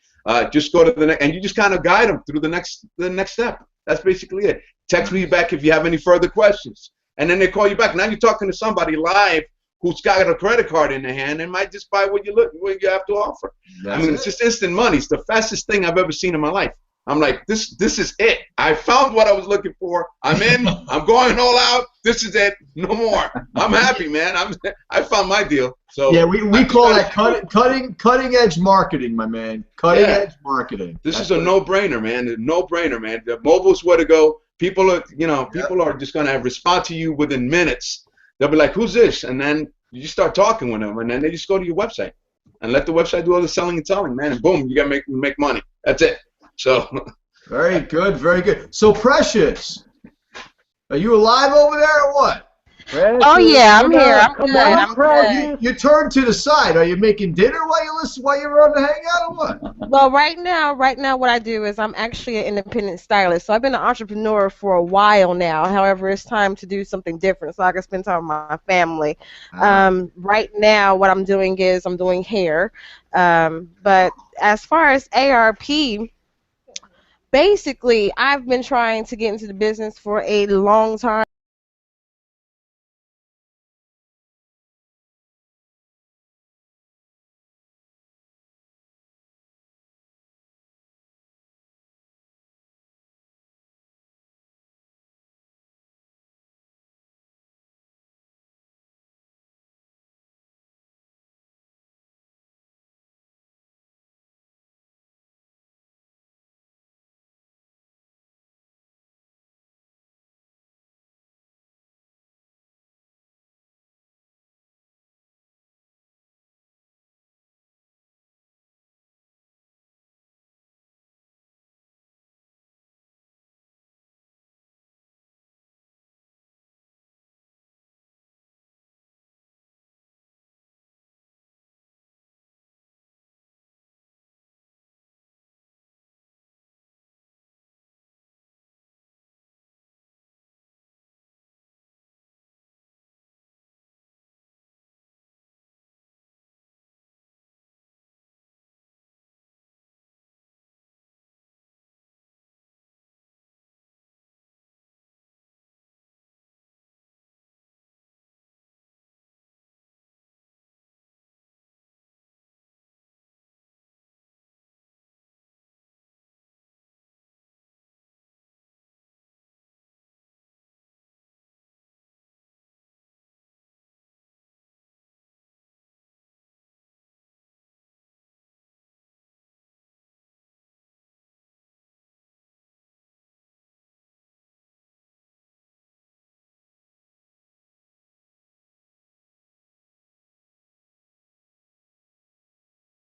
Just go to the next," and you just kind of guide them through the next step. That's basically it. Text me back if you have any further questions, and then they call you back. Now you're talking to somebody live who's got a credit card in their hand and might just buy what you have to offer. It's just instant money. It's the fastest thing I've ever seen in my life. I'm like, this is it. I found what I was looking for. I'm in. I'm going all out. This is it. No more. I'm happy, man. I found my deal. So yeah, we call that cutting edge marketing, my man. Cutting edge marketing. This is a no-brainer, man. No-brainer, man. The mobile's where to go. People are just gonna respond to you within minutes. They'll be like, "Who's this?" And then you start talking with them, and then they just go to your website and let the website do all the selling and telling, man. And boom, you gotta make money. That's it. So very good, very good. So Precious, are you alive over there or what? Precious, oh yeah, I'm here. I'm good. I'm good. You turned to the side. Are you making dinner while you're on the Hangout or what? Well, right now, what I do is I'm actually an independent stylist. So I've been an entrepreneur for a while now. However, it's time to do something different so I can spend time with my family. Right now, what I'm doing is I'm doing hair. But as far as ARP, basically, I've been trying to get into the business for a long time.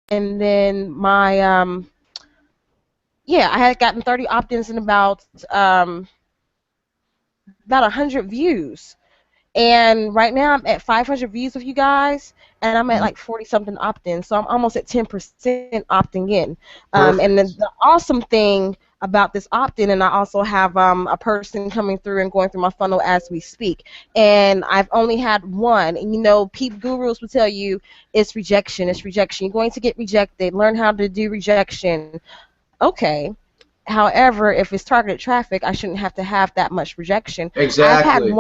And then my yeah, I had gotten 30 opt-ins in about 100 views. And right now I'm at 500 views with you guys, and I'm at like 40 something opt-ins, so I'm almost at 10% opting in. And then the awesome thing about this opt-in, and I also have a person coming through and going through my funnel as we speak, and I've only had one. And peep gurus will tell you it's rejection. It's rejection. You're going to get rejected. Learn how to do rejection. Okay. However, if it's targeted traffic, I shouldn't have to have that much rejection. Exactly. I've had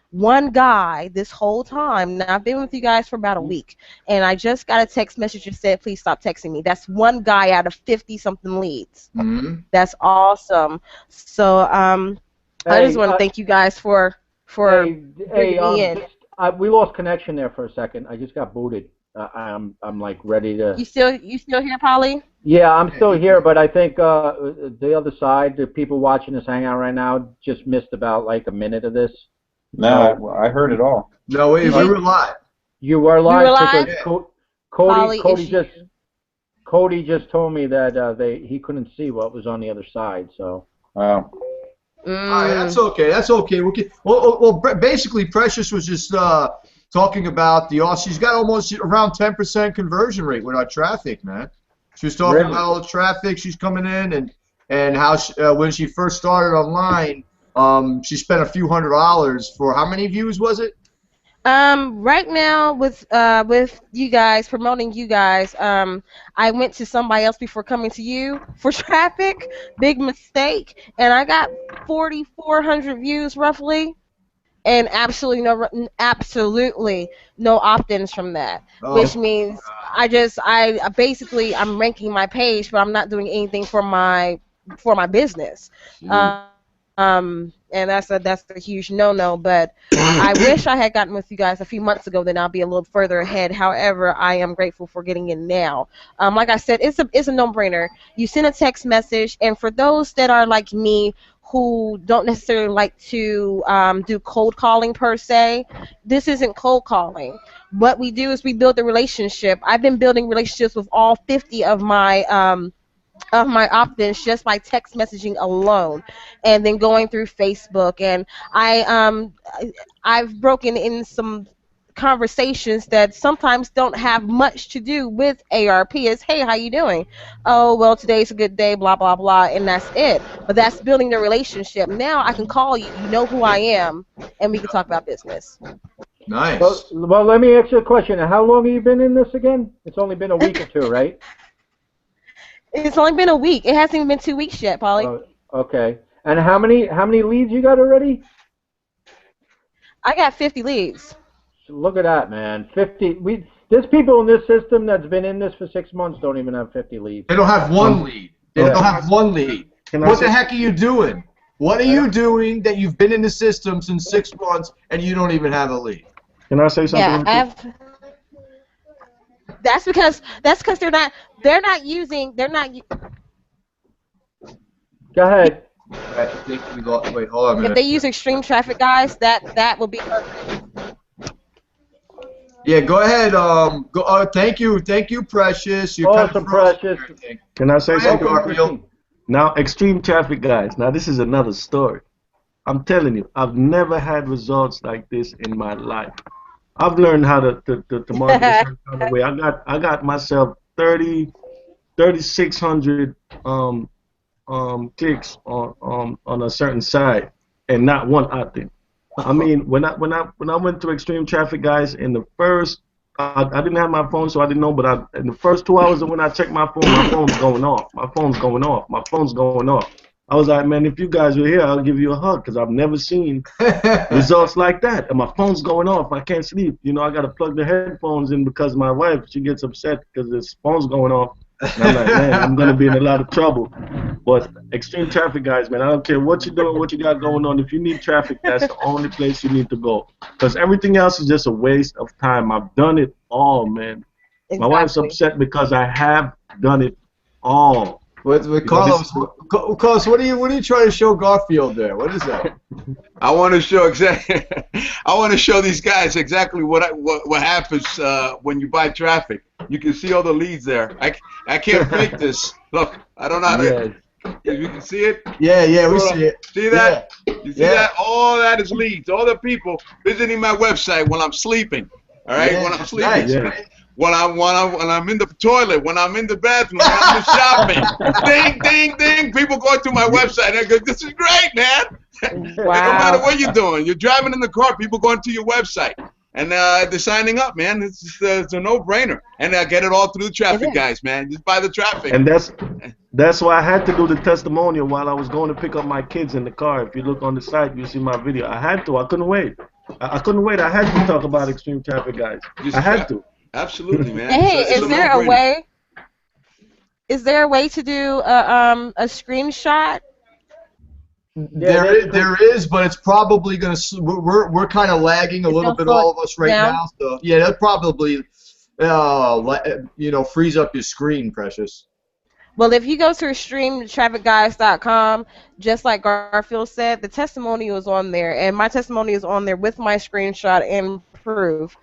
one guy this whole time. Now, I've been with you guys for about a week, and I just got a text message that said, please stop texting me. That's one guy out of 50-something leads. That's awesome. So I just want to thank you guys for bringing me in. We lost connection there for a second. I just got booted. I'm like ready to. You still here, Polly? Yeah, I'm still here, but I think the other side, the people watching this hangout right now, just missed about like a minute of this. No, I heard it all. No, we were live. You were We were live live. because Poly Cody issue. just told me that he couldn't see what was on the other side. So Wow. All right, that's okay. That's okay. Basically, Precious was just talking about she's got almost around 10% conversion rate with our traffic, man. She was talking Really? about all the traffic she's coming in and how when she first started online, she spent a few $100s for how many views was it? Right now with you guys promoting you guys, I went to somebody else before coming to you for traffic. Big mistake, and I got 4,400 views roughly, and absolutely no opt-ins from that. Oh, Which means I basically I'm ranking my page, but I'm not doing anything for my business. And that's a huge no-no. But I wish I had gotten with you guys a few months ago. Then I'll be a little further ahead. However, I am grateful for getting in now. Like I said, it's a no-brainer. You send a text message, and for those that are like me who don't necessarily like to do cold calling per se, this isn't cold calling. What we do is we build a relationship. I've been building relationships with all 50 of my opt-ins just by text messaging alone, and then going through Facebook. And I've broken in some conversations that sometimes don't have much to do with ARP. Is, hey, how you doing? Oh, well, today's a good day, blah blah blah, and that's it. But that's building the relationship. Now I can call you, you know who I am, and we can talk about business. nice. well, let me ask you a question. How long have you been in this again? It's only been a week or two, right? It's only been a week. It hasn't even been 2 weeks yet, Polly. Oh, okay. And how many leads you got already? I got 50 leads. Look at that, man. 50. There's people in this system that's been in this for 6 months don't even have 50 leads. They don't have one lead. They don't have one lead. What the heck are you doing? What are you doing that you've been in the system since 6 months and you don't even have a lead? Can I say something? Yeah, that's because they're not using. Go ahead. I think we lost. Wait, hold on a If minute. they use extreme traffic, guys, that would be perfect. Yeah, go ahead. Thank you, Precious. You're Awesome, Precious. Can I say Go ahead, something? Garfield. Now, extreme traffic, guys. Now, this is another story. I'm telling you, I've never had results like this in my life. I've learned how to market a certain kind of way. I got myself 3,600 clicks on a certain site, and not one opt-in. I mean, when I went to extreme traffic, guys, in the first, I didn't have my phone, so I didn't know. But in the first 2 hours of when I checked my phone's going off. My phone's going off. My phone's going off. I was like, man, if you guys were here, I'll give you a hug, because I've never seen results like that. And my phone's going off. I can't sleep. You know, I got to plug the headphones in because my wife, she gets upset because this phone's going off. And I'm like, man, I'm going to be in a lot of trouble. But extreme traffic, guys, man, I don't care what you're doing, what you got going on. If you need traffic, that's the only place you need to go. Because everything else is just a waste of time. I've done it all, man. Exactly. My wife's upset because I have done it all. With Carlos, what are you trying to show Garfield there? What is that? I want to show I want to show these guys exactly what happens when you buy traffic. You can see all the leads there. I can't fake this. Look, I don't know how to. You can see it. Yeah, we see it. See that? Yeah. You see that? All that is leads. All the people visiting my website when I'm sleeping. All right, Yeah, when I'm sleeping. nice, Yeah. right? When I'm in the toilet, when I'm in the bathroom, when I'm shopping, ding, ding, ding. People go to my website and go, "This is great, man." No matter what you're doing, you're driving in the car, people going to your website and they're signing up, man. It's a no-brainer, and I get it all through the traffic guys, man. Just buy the traffic. And that's why I had to do the testimonial while I was going to pick up my kids in the car. If you look on the site, you see my video. I had to. I couldn't wait. I couldn't wait. I had to talk about extreme traffic, guys. I had to. Absolutely, man. Hey, It's is there a no-brainer. way? Is there a way to do a screenshot? There is, but it's probably going to. We're kind of lagging a little bit, all of us right now. So yeah, that probably frees up your screen, Precious. Well, if you go to extremetrafficguys.com, just like Garfield said, the testimonial is on there, and my testimonial is on there with my screenshot and proof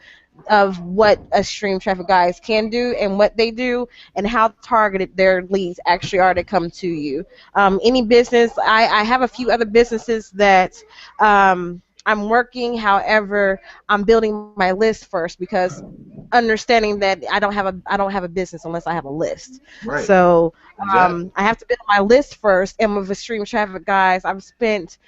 of what Extreme Traffic Guys can do and what they do and how targeted their leads actually are to come to you. Any business, I have a few other businesses that I'm working. However, I'm building my list first because understanding that I don't have a business unless I have a list. Right. So Exactly. I have to build my list first. And with Extreme Traffic Guys, I've spent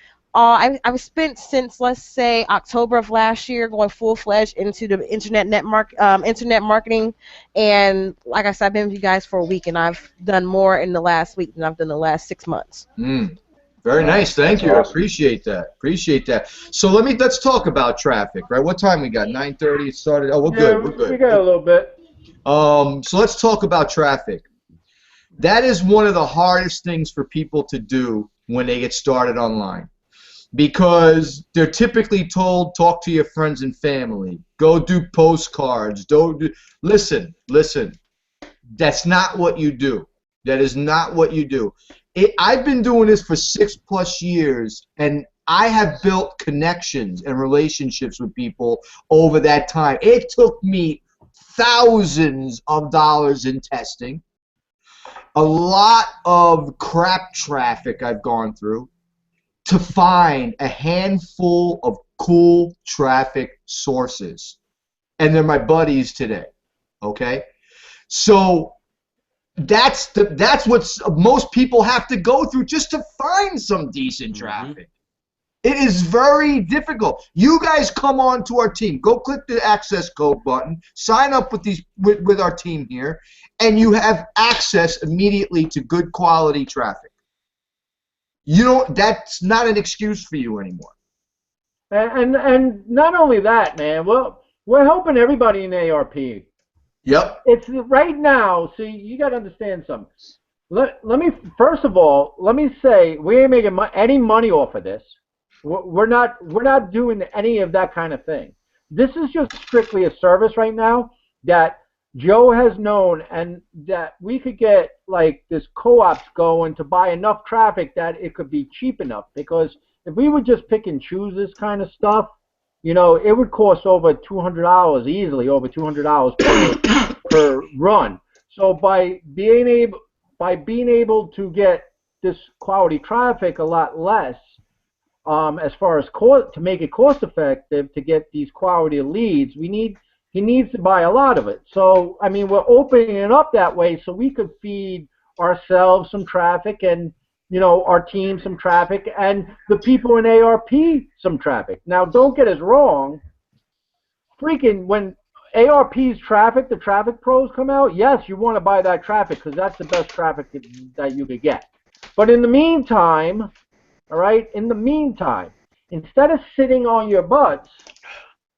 since, let's say, October of last year going full-fledged into the internet marketing, and like I said, I've been with you guys for a week, and I've done more in the last week than I've done the last 6 months. Very nice. Thank you. awesome. Appreciate that. Appreciate that. So let's talk about traffic, right? What time we got? 9:30. It started. Oh, we're good. We're good. We got a little bit. So let's talk about traffic. That is one of the hardest things for people to do when they get started online, because they're typically told, talk to your friends and family, go do postcards, listen, that's not what you do. That is not what you do. I've been doing this for 6+ years, and I have built connections and relationships with people over that time. It took me thousands of dollars in testing, a lot of crap traffic I've gone through, to find a handful of cool traffic sources. And they're my buddies today, okay? So that's what most people have to go through just to find some decent traffic. It is very difficult. You guys come on to our team. Go click the access code button, sign up with our team here, and you have access immediately to good quality traffic. That's not an excuse for you anymore. And not only that, man. Well, we're helping everybody in ARP. Yep. It's right now. See, you got to understand something. Let me first of all let me say we ain't making any money off of this. We're not doing any of that kind of thing. This is just strictly a service right now that Joe has known, and that we could get like this co-ops going to buy enough traffic that it could be cheap enough. Because if we would just pick and choose this kind of stuff, it would cost over $200 easily, over $200 per run. So by being able to get this quality traffic a lot less, as far as to make it cost effective to get these quality leads, he needs to buy a lot of it. So, I mean, we're opening it up that way so we could feed ourselves some traffic and, our team some traffic and the people in ARP some traffic. Now, don't get us wrong. Freaking, when ARP's traffic, the traffic pros come out, yes, you want to buy that traffic because that's the best traffic that you could get. But in the meantime, all right, instead of sitting on your butts,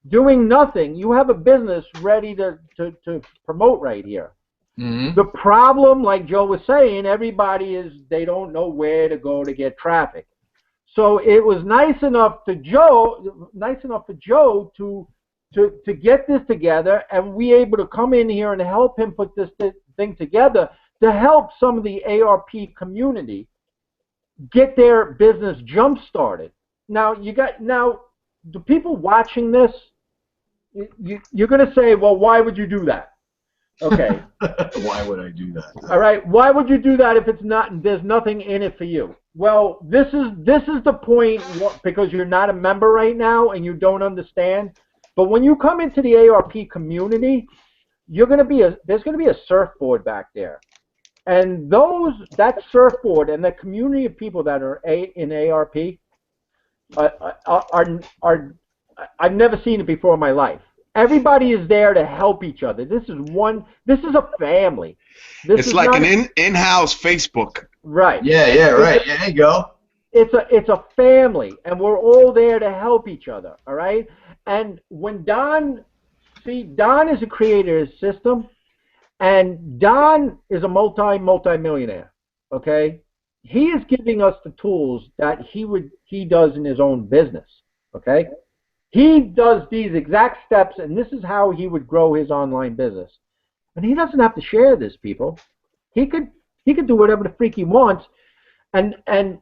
doing nothing, you have a business ready to promote right here. The problem, like Joe was saying, they don't know where to go to get traffic. So it was nice enough for Joe to get this together, and we able to come in here and help him put this thing together to help some of the ARP community get their business jump started. Now the people watching this, you're going to say, well, why would you do that? Okay. Why would I do that? All right. Why would you do that if there's nothing in it for you? Well, this is the point, because you're not a member right now and you don't understand. But when you come into the ARP community, there's going to be a surfboard back there. And that surfboard and the community of people that are in ARP are I've never seen it before in my life. Everybody is there to help each other. This is a family. It's like an in-house Facebook. Right. Yeah, right. Yeah, there you go. It's a family, and we're all there to help each other, all right? And when Don is a creator of the system, and Don is a multi-millionaire, okay? He is giving us the tools that he does in his own business, okay? He does these exact steps, and this is how he would grow his online business. And he doesn't have to share this, people. He could He can do whatever the freak he wants, and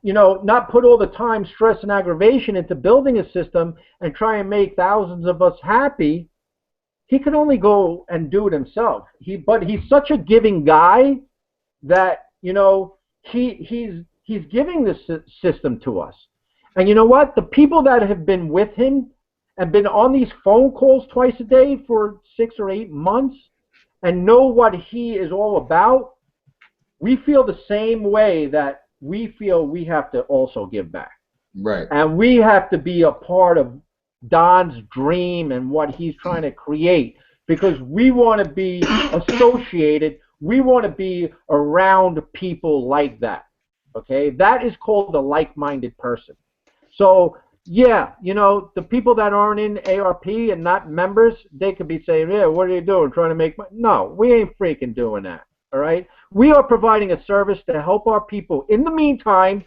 you know, not put all the time, stress, and aggravation into building a system and try and make thousands of us happy. He can only go and do it himself. But he's such a giving guy that, you know, he's giving this system to us. And you know what? The people that have been with him and been on these phone calls twice a day for 6 or 8 months and know what he is all about, we feel the same way that we feel we have to also give back. Right. And we have to be a part of Don's dream and what he's trying to create, because we want to be associated, we want to be around people like that. Okay? That is called a like-minded person. So, yeah, you know, the people that aren't in ARP and not members, they could be saying, yeah, what are you doing, trying to make money? No, we ain't freaking doing that, all right? We are providing a service to help our people in the meantime,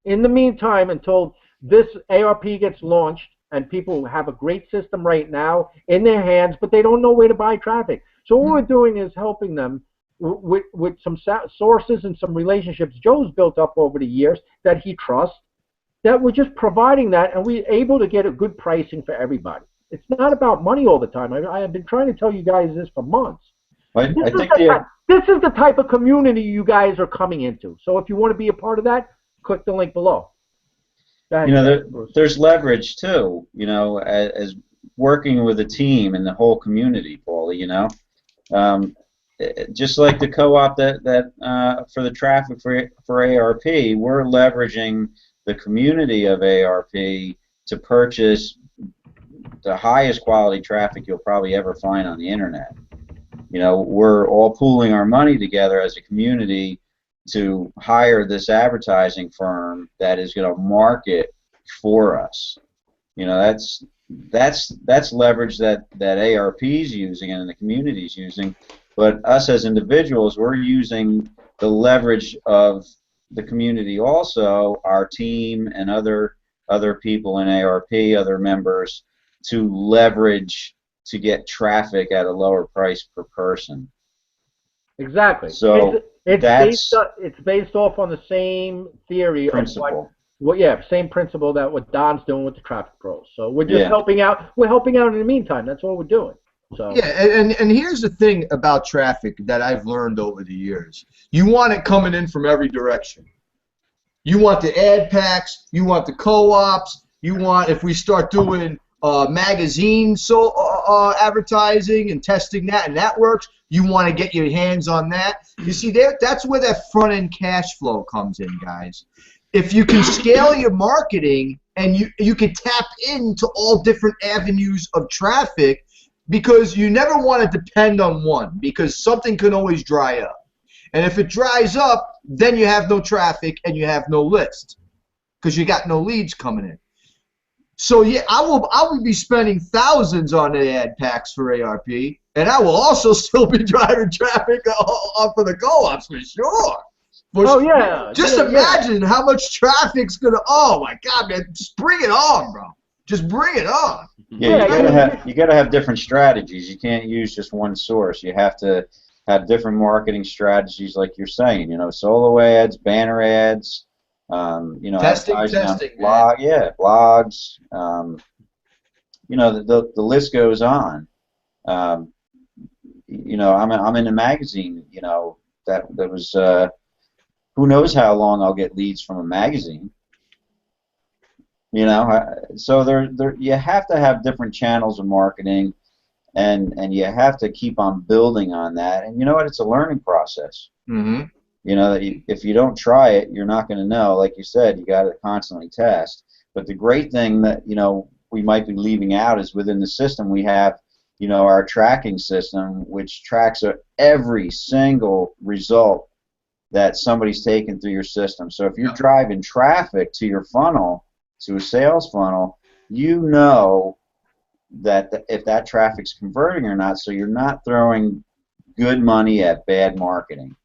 until this ARP gets launched, and people have a great system right now in their hands, but they don't know where to buy traffic. So what we're doing is helping them with some sources and some relationships Joe's built up over the years that he trusts, that we're just providing that, and we're able to get a good pricing for everybody. It's not about money all the time. I have been trying to tell you guys this for months. I think this is the type of community you guys are coming into. So if you want to be a part of that, click the link below. You know, there's leverage too, you know, as working with a team and the whole community, Paulie, you know. Just like the co-op that for the traffic for ARP, we're leveraging the community of ARP to purchase the highest quality traffic you'll probably ever find on the internet. You know, we're all pooling our money together as a community to hire this advertising firm that is going to market for us. You know, that's leverage that ARP is using and the community is using. But us as individuals, we're using the leverage of the community also, our team and other people in ARP, other members, to leverage to get traffic at a lower price per person. Exactly. So it's based off on the same theory principle. Same principle that what Don's doing with the traffic pros. So we're just helping out. We're helping out in the meantime. That's all we're doing. So. Yeah, and here's the thing about traffic that I've learned over the years. You want it coming in from every direction. You want the ad packs. You want the co-ops. You want, if we start doing magazine advertising and testing that, and that works, you want to get your hands on that. You see, that's where that front-end cash flow comes in, guys. If you can scale your marketing and you can tap into all different avenues of traffic, because you never want to depend on one, because something can always dry up. And if it dries up, then you have no traffic and you have no list, because you got no leads coming in. So yeah, I will be spending thousands on the ad packs for ARP, and I will also still be driving traffic off of the co-ops for sure. Just imagine how much traffic's gonna. Oh my God, man! Just bring it on, bro. Just bring it on. Yeah, you gotta have different strategies. You can't use just one source. You have to have different marketing strategies, like you're saying. You know, solo ads, banner ads. You know, testing, blogs. You know, the list goes on. You know, I'm in a magazine. You know, that was. Who knows how long I'll get leads from a magazine? You know, so you have to have different channels of marketing, and you have to keep on building on that. And you know what? It's a learning process. Mm-hmm. You know, if you don't try it, you're not going to know. Like you said, you got to constantly test. But the great thing that, you know, we might be leaving out is within the system we have, you know, our tracking system, which tracks every single result that somebody's taken through your system. So if you're driving traffic to your funnel, to a sales funnel, you know that if that traffic's converting or not, so you're not throwing good money at bad marketing.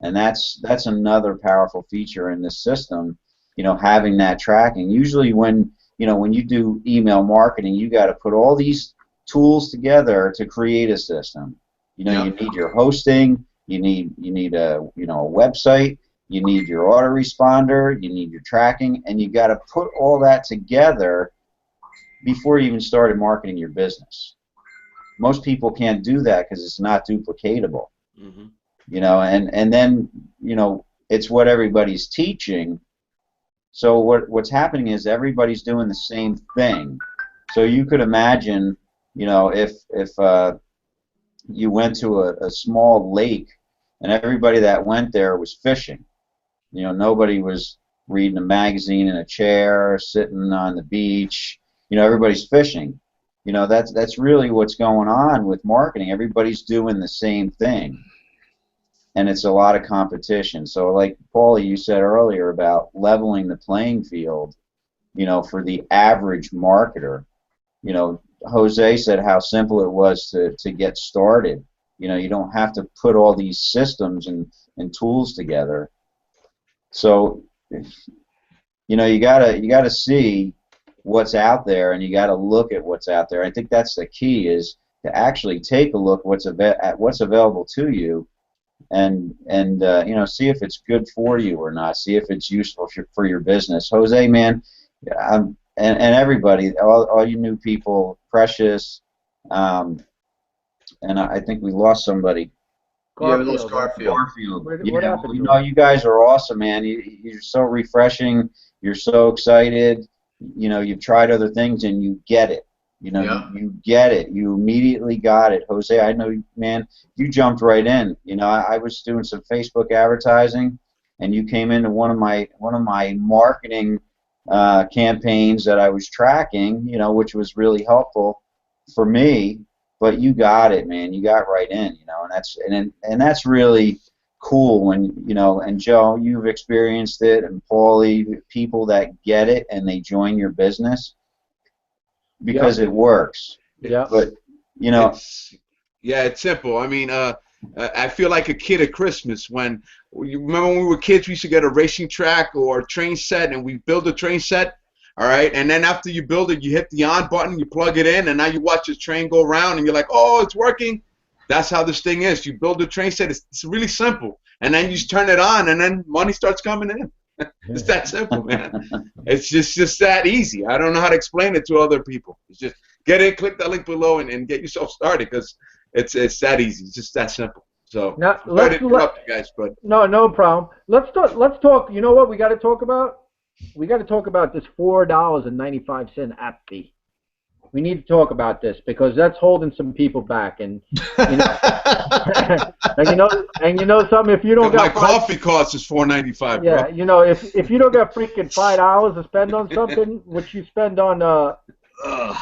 And that's another powerful feature in this system, you know, having that tracking. Usually when you do email marketing, you got to put all these tools together to create a system. You know, you need your hosting, you need a a website, you need your autoresponder, you need your tracking, and you got to put all that together before you even started marketing your business. Most people can't do that because it's not duplicatable. Mm-hmm. And then it's what everybody's teaching. So what's happening is everybody's doing the same thing. So you could imagine, if you went to a small lake and everybody that went there was fishing. Nobody was reading a magazine in a chair, sitting on the beach. Everybody's fishing. That's really what's going on with marketing. Everybody's doing the same thing, and it's a lot of competition. So like Paulie, you said earlier about leveling the playing field, for the average marketer. Jose said how simple it was to get started. You don't have to put all these systems and tools together. So, you gotta see what's out there, and you gotta look at what's out there. I think that's the key, is to actually take a look at what's available to you, and see if it's good for you or not. See if it's useful for your business. Jose, man, and everybody, all you new people, Precious, and I think we lost somebody. Garfield. Garfield. What happened? You guys are awesome, man. You're so refreshing. You're so excited. You've tried other things and you get it. You get it. You immediately got it. Jose, I know, man, you jumped right in. I was doing some Facebook advertising, and you came into one of my marketing campaigns that I was tracking, which was really helpful for me. But you got it, man. You got right in, and that's really cool when and Joe, you've experienced it, and Paulie, people that get it and they join your business because it works. Yeah. But it's simple. I mean, I feel like a kid at Christmas when you remember when we were kids, we used to get a racing track or a train set, and we build a train set. All right, and then after you build it, you hit the on button, you plug it in, and now you watch the train go around, and you're like, oh, it's working. That's how this thing is. You build a train set. It's really simple, and then you just turn it on, and then money starts coming in. It's that simple, man. It's just that easy. I don't know how to explain it to other people. It's just get in, click that link below, and get yourself started, because it's that easy. It's just that simple. So now, sorry to interrupt you guys, but no problem. Let's talk. You know what we got to talk about? We got to talk about this $4.95 app fee. We need to talk about this because that's holding some people back, and and something. If you don't got my coffee cost is $4.95. Yeah, bro. If you don't got freaking $5 to spend on something, which you spend on, I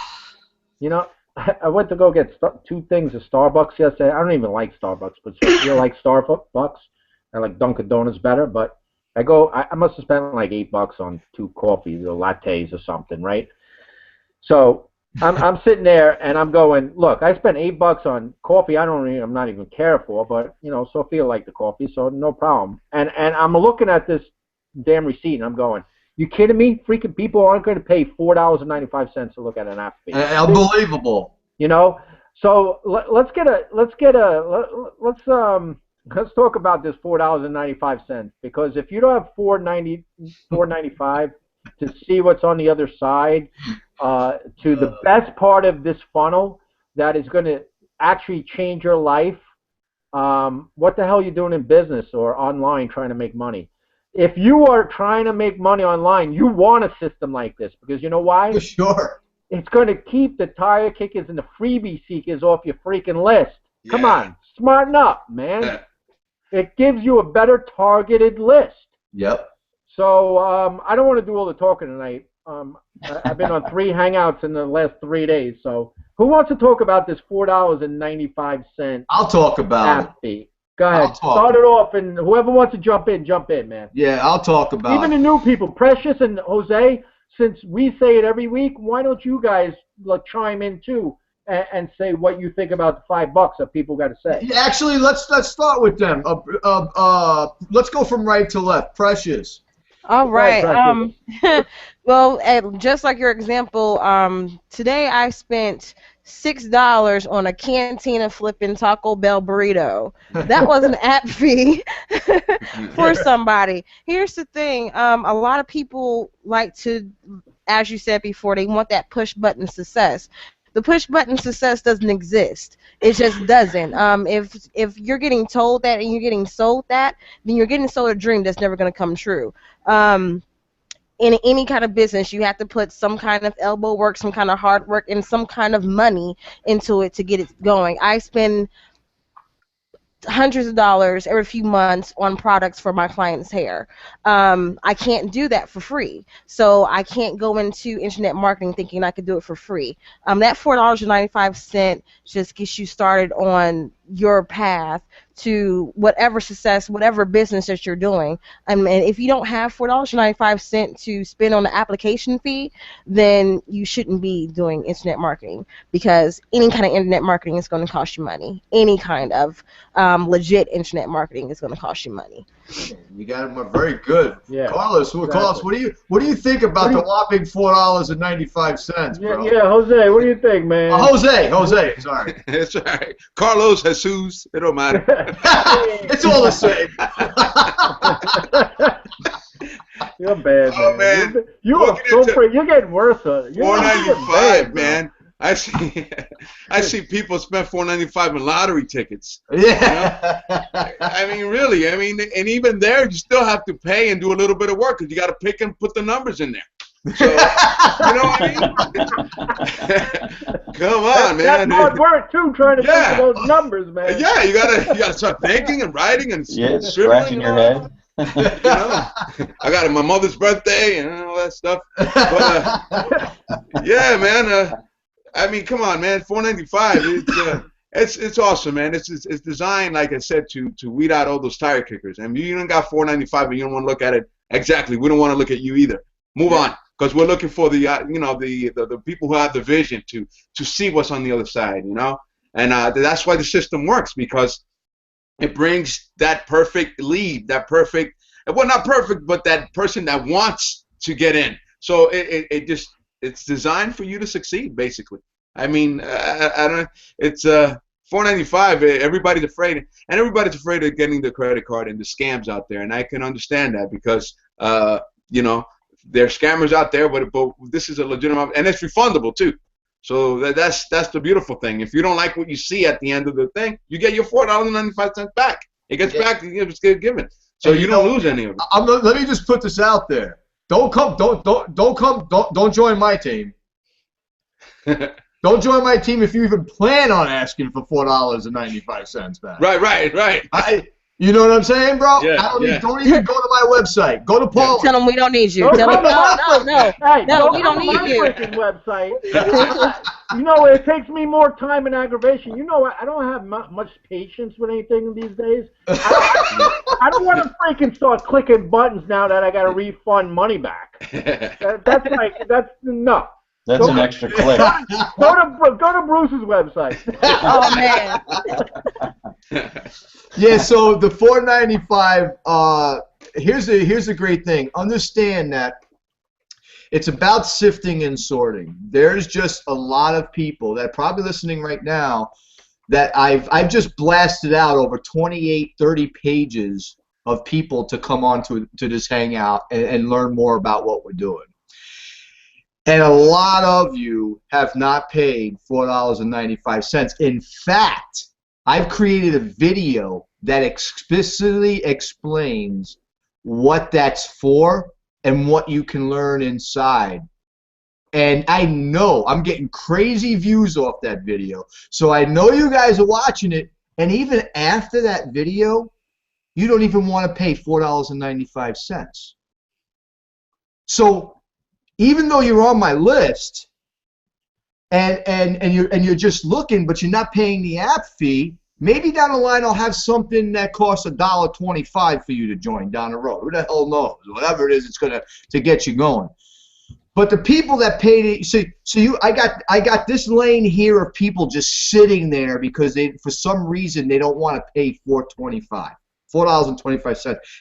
went to go get two things at Starbucks yesterday. I don't even like Starbucks, but I feel like Starbucks. I like Dunkin' Donuts better, but I must have spent like $8 on two coffees or lattes or something, right? So I'm sitting there and I'm going, look, I spent $8 on coffee. I'm not even care for, but Sophia liked the coffee, so no problem. And I'm looking at this damn receipt and I'm going, you kidding me? Freaking people aren't going to pay $4.95 to look at an app fee. Unbelievable. So let's talk about this $4.95, because if you don't have $4.95 to see what's on the other side, to the best part of this funnel that is going to actually change your life, what the hell are you doing in business or online trying to make money? If you are trying to make money online, you want a system like this, because you know why? For sure. It's going to keep the tire kickers and the freebie seekers off your freaking list. Come on, smarten up, man. Yeah. It gives you a better targeted list. Yep. So I don't want to do all the talking tonight. I've been on 3 Hangouts in the last 3 days. So who wants to talk about this $4.95? I'll talk about app fee? Go ahead. I'll talk. Start it off, and whoever wants to jump in, man. Yeah, I'll talk about Even the new people, Precious and Jose, since we say it every week, why don't you guys chime in too and say what you think about the $5 that people got to say? Actually, let's start with them. Let's go from right to left. Precious. All right. Well, just like your example, today I spent $6 on a Cantina flipping Taco Bell burrito. That was an app fee for somebody. Here's the thing. A lot of people like to, as you said before, they want that push button success. The push button success doesn't exist. It just doesn't. If you're getting told that and you're getting sold that, then you're getting sold a dream that's never going to come true. In any kind of business, you have to put some kind of elbow work, some kind of hard work, and some kind of money into it to get it going. I spend hundreds of dollars every few months on products for my clients' hair. I can't do that for free. So I can't go into internet marketing thinking I could do it for free. That $4.95 just gets you started on your path to whatever success, whatever business that you're doing. And if you don't have $4.95 to spend on the application fee, then you shouldn't be doing internet marketing, because any kind of internet marketing is going to cost you money. Any kind of legit internet marketing is going to cost you money. You got them very good. Yeah. Carlos, Carlos, what do you think about the whopping $4.95, bro? Yeah, Jose, what do you think, man? Jose, sorry. It's all right. Carlos, Jesus, it don't matter. It's all the same. You're bad, man. Oh, man. You are so you're getting worse. $4.95, man. I see people spend $4.95 in lottery tickets. Yeah. You know? I mean, really. I mean, and even there, you still have to pay and do a little bit of work because you got to pick and put the numbers in there. So, you know what I mean? Come on, man. That's hard work too, trying to think of those numbers, man. Yeah, you gotta start thinking and writing and scratching your head. You know, I got my mother's birthday and all that stuff. But yeah, man. I mean, come on, man. $4.95. It's awesome, man. It's designed, like I said, to weed out all those tire kickers. I mean, you don't got $4.95, and you don't want to look at it exactly. We don't want to look at you either. Move on, because we're looking for the the people who have the vision to see what's on the other side, you know. And that's why the system works, because it brings that perfect lead, that perfect, well, not perfect, but that person that wants to get in. So it's designed for you to succeed, basically. I mean, I don't. It's $4.95. Everybody's afraid, and everybody's afraid of getting the credit card and the scams out there. And I can understand that, because you know, there are scammers out there, but this is a legitimate, and it's refundable too. So that's the beautiful thing. If you don't like what you see at the end of the thing, you get your $4.95 back. It gets back. It's given. So you don't lose any of it. Let me just put this out there. Don't join my team. Don't join my team if you even plan on asking for $4.95 back. Right. You know what I'm saying, bro? Yeah, Don't even go to my website. Go to Paul. Tell them we don't need you. Tell them no, we don't need you. Freaking website. You know, it takes me more time and aggravation. You know, I don't have much patience with anything these days. I don't want to freaking start clicking buttons now that I got to refund money back. That's enough. That's an extra click. Go to Bruce's website. Oh man. Yeah, so the $4.95. Here's the great thing. Understand that it's about sifting and sorting. There's just a lot of people that are probably listening right now that I've just blasted out over 28, 30 pages of people to come on to this Hangout and learn more about what we're doing. And a lot of you have not paid $4.95. In fact, I've created a video that explicitly explains what that's for and what you can learn inside. And I know I'm getting crazy views off that video. So I know you guys are watching it. And even after that video, you don't even want to pay $4.95. So even though you're on my list and you're just looking, but you're not paying the app fee, maybe down the line I'll have something that costs $1.25 for you to join down the road. Who the hell knows? Whatever it is, it's gonna to get you going. But the people that paid it, I got this lane here of people just sitting there because for some reason they don't want to pay $4.25.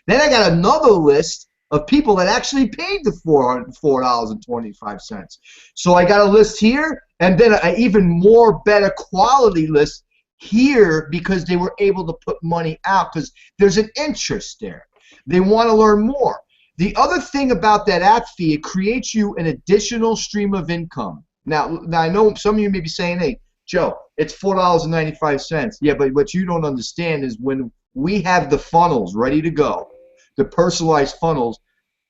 Then I got another list of people that actually paid the $4.25. So I got a list here, and then an even more better quality list here because they were able to put money out because there's an interest there. They want to learn more. The other thing about that app fee, it creates you an additional stream of income. Now I know some of you may be saying, hey, Joe, it's $4.95. Yeah, but what you don't understand is when we have the funnels ready to go, the personalized funnels,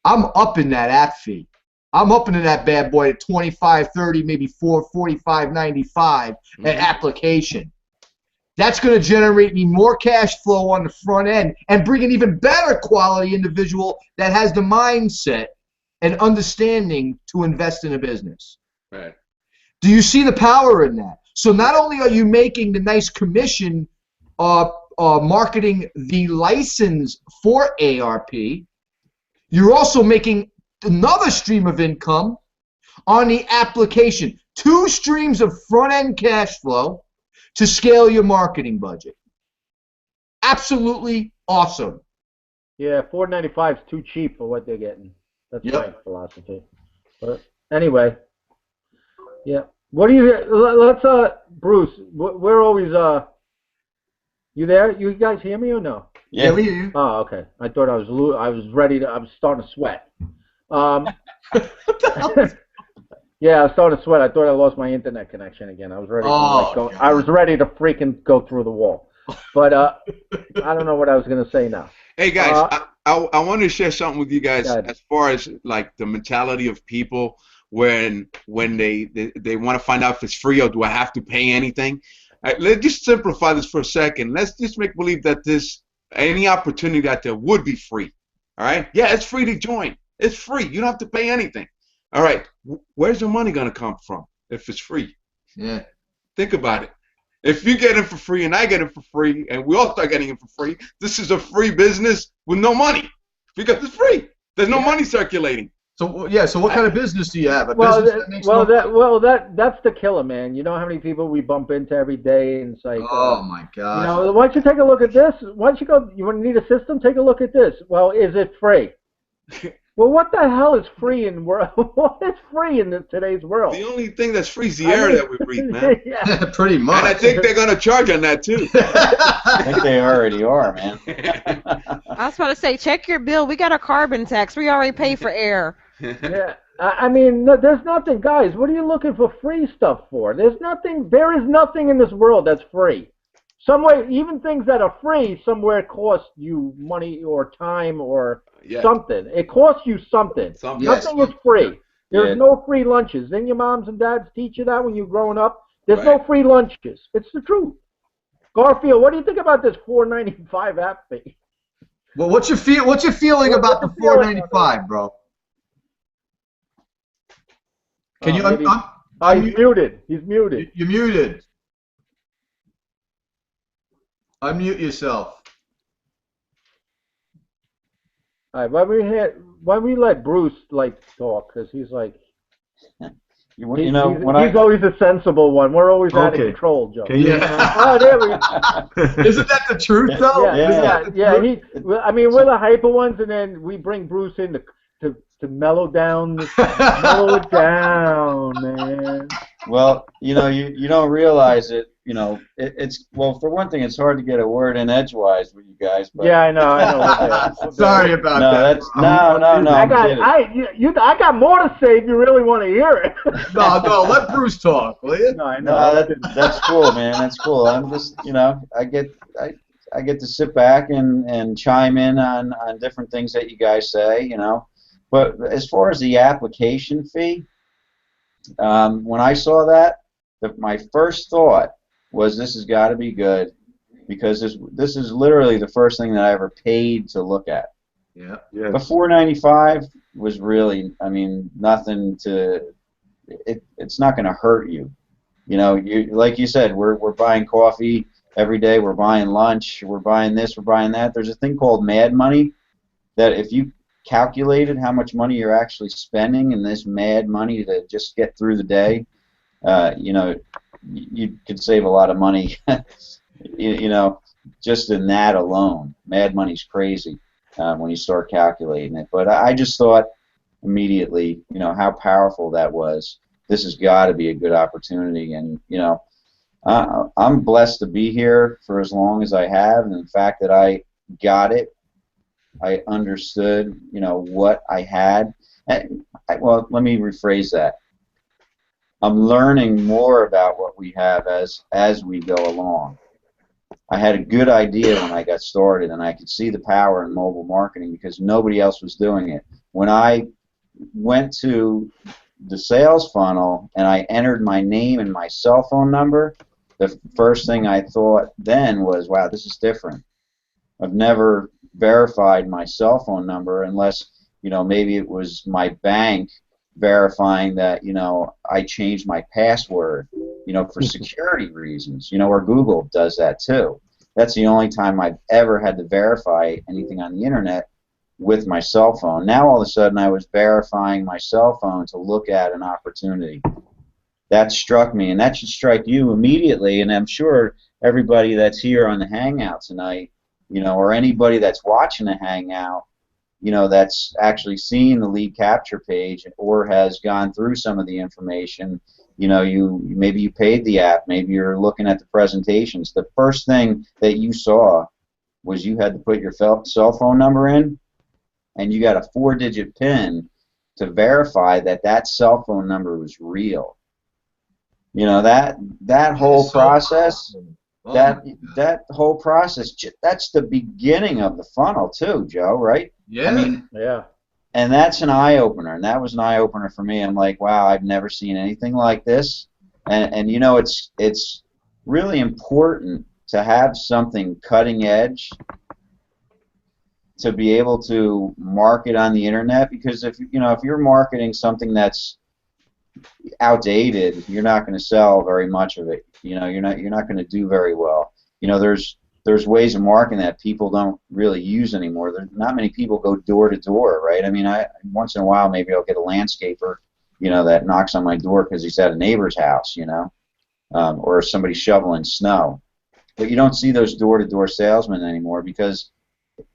I'm upping that app fee. I'm upping that bad boy at 25, 30, maybe 45.95 an application. That's going to generate me more cash flow on the front end and bring an even better quality individual that has the mindset and understanding to invest in a business. Right. Do you see the power in that? So not only are you making the nice commission marketing the license for ARP, you're also making another stream of income on the application. 2 streams of front-end cash flow to scale your marketing budget. Absolutely awesome. Yeah, $4.95 is too cheap for what they're getting. That's my philosophy. But anyway, yeah. What do you? Let's Bruce. We're always You there? You guys hear me or no? Yeah, we hear you. Oh, okay. I thought I was ready to. I was starting to sweat. Yeah, I was starting to sweat. I thought I lost my internet connection again. I was ready. I was ready to freaking go through the wall. But I don't know what I was gonna say now. Hey guys, I want to share something with you guys as far as like the mentality of people when they want to find out if it's free or do I have to pay anything. Let's just simplify this for a second. Let's just make believe that any opportunity out there would be free. All right? Yeah, it's free to join. It's free. You don't have to pay anything. All right. Where's the money going to come from if it's free? Yeah. Think about it. If you get it for free and I get it for free and we all start getting it for free, this is a free business with no money because it's free. There's no money circulating. So yeah. So what kind of business do you have? That's the killer, man. You know how many people we bump into every day, and it's like, oh my God. You know, why don't you take a look at this? Why don't you go? You want to need a system? Take a look at this. Well, is it free? Well, what the hell is free in world? What is free in today's world? The only thing that's free is the air that we breathe, man. Yeah, pretty much. And I think they're gonna charge on that too. I think they already are, man. I was about to say, check your bill. We got a carbon tax. We already pay for air. Yeah, I mean, there's nothing, guys. What are you looking for free stuff for? There's nothing. There is nothing in this world that's free. Somewhere, even things that are free, somewhere cost you money or time or something. It costs you something. Nothing is free. There's no free lunches. Didn't your moms and dads teach you that when you were growing up? There's no free lunches. It's the truth. Garfield, what do you think about this $4.95 app fee? Well, what's your feeling about the $4.95, bro? Can you he's muted. He's muted. You're muted. Unmute yourself. All right, why we let Bruce talk? Because he's like, he's always a sensible one. We're always out of control, Joe. Oh, there we go. Isn't that the truth, though? Yeah. I mean, we're the hyper ones, and then we bring Bruce in to mellow it down, man. Well, you don't realize it. It's for one thing, it's hard to get a word in edgewise with you guys. But yeah, I know. Sorry about that. I got more to say if you really want to hear it. No, let Bruce talk, will you? No, I know. That's cool, man. That's cool. I'm just, I get to sit back and chime in on different things that you guys say, But as far as the application fee, when I saw that, my first thought was this has got to be good because this is literally the first thing that I ever paid to look at. Yeah. The $4.95 was really, nothing to. It's not going to hurt you. Like you said, we're buying coffee every day. We're buying lunch. We're buying this. We're buying that. There's a thing called Mad Money that if you calculated how much money you're actually spending in this mad money to just get through the day, you could save a lot of money, just in that alone. Mad money's crazy when you start calculating it. But I just thought immediately, how powerful that was. this has got to be a good opportunity. And I'm blessed to be here for as long as I have, and the fact that I got it, I understood, what I had. Well, let me rephrase that. I'm learning more about what we have as we go along. I had a good idea when I got started, and I could see the power in mobile marketing because nobody else was doing it. When I went to the sales funnel and I entered my name and my cell phone number, the first thing I thought then was, wow, this is different. I've never verified my cell phone number unless, maybe it was my bank verifying that, I changed my password, for security reasons, or Google does that too. That's the only time I've ever had to verify anything on the internet with my cell phone. Now all of a sudden I was verifying my cell phone to look at an opportunity. That struck me, and that should strike you immediately, and I'm sure everybody that's here on the Hangout tonight, or anybody that's watching the Hangout, that's actually seen the lead capture page or has gone through some of the information, maybe you paid the app, maybe you're looking at the presentations. The first thing that you saw was you had to put your cell phone number in, and you got a 4-digit PIN to verify that that cell phone number was real. That whole process, that whole process, that's the beginning of the funnel too, Joe, right? Yeah. I mean, Yeah. and that's an eye-opener, and that was an eye-opener for me. I'm like, wow, I've never seen anything like this. And it's really important to have something cutting edge to be able to market on the internet, because if you're marketing something that's outdated, you're not going to sell very much of it. You're not going to do very well. There's ways of marketing that people don't really use anymore. There's not many people go door to door, right? I mean, once in a while maybe I'll get a landscaper, that knocks on my door because he's at a neighbor's house, or somebody shoveling snow. But you don't see those door to door salesmen anymore because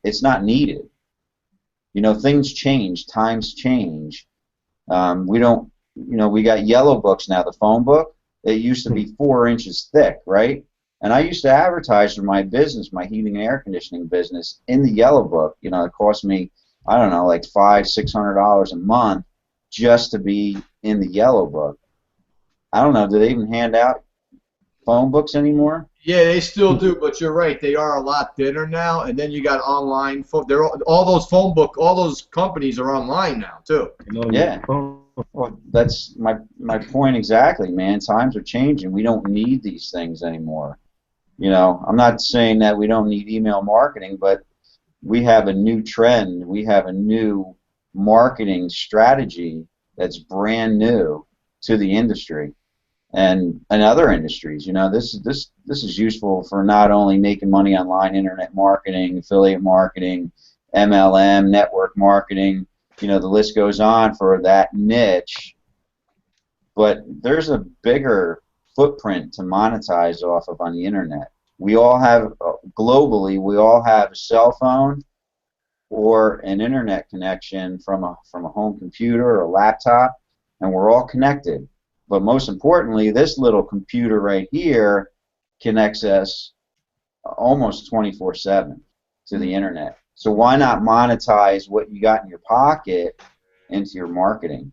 it's not needed. Things change, times change. We got yellow books now. The phone book, it used to be 4 inches thick, right? And I used to advertise for my business, my heating and air conditioning business, in the yellow book. It cost me, I don't know, like $500-600 a month just to be in the yellow book. I don't know, do they even hand out phone books anymore? Yeah, they still do, but you're right. They are a lot thinner now. And then you got online phone. All those companies are online now too. Yeah. Well, that's my point exactly, man. Times are changing. We don't need these things anymore. I'm not saying that we don't need email marketing, but we have a new trend. We have a new marketing strategy that's brand new to the industry and other industries. This is useful for not only making money online, internet marketing, affiliate marketing, MLM, network marketing. The list goes on for that niche, but there's a bigger footprint to monetize off of on the internet. We all have, globally, we all have a cell phone or an internet connection from a home computer or a laptop, and we're all connected. But most importantly, this little computer right here connects us almost 24/7 to the internet. So why not monetize what you got in your pocket into your marketing?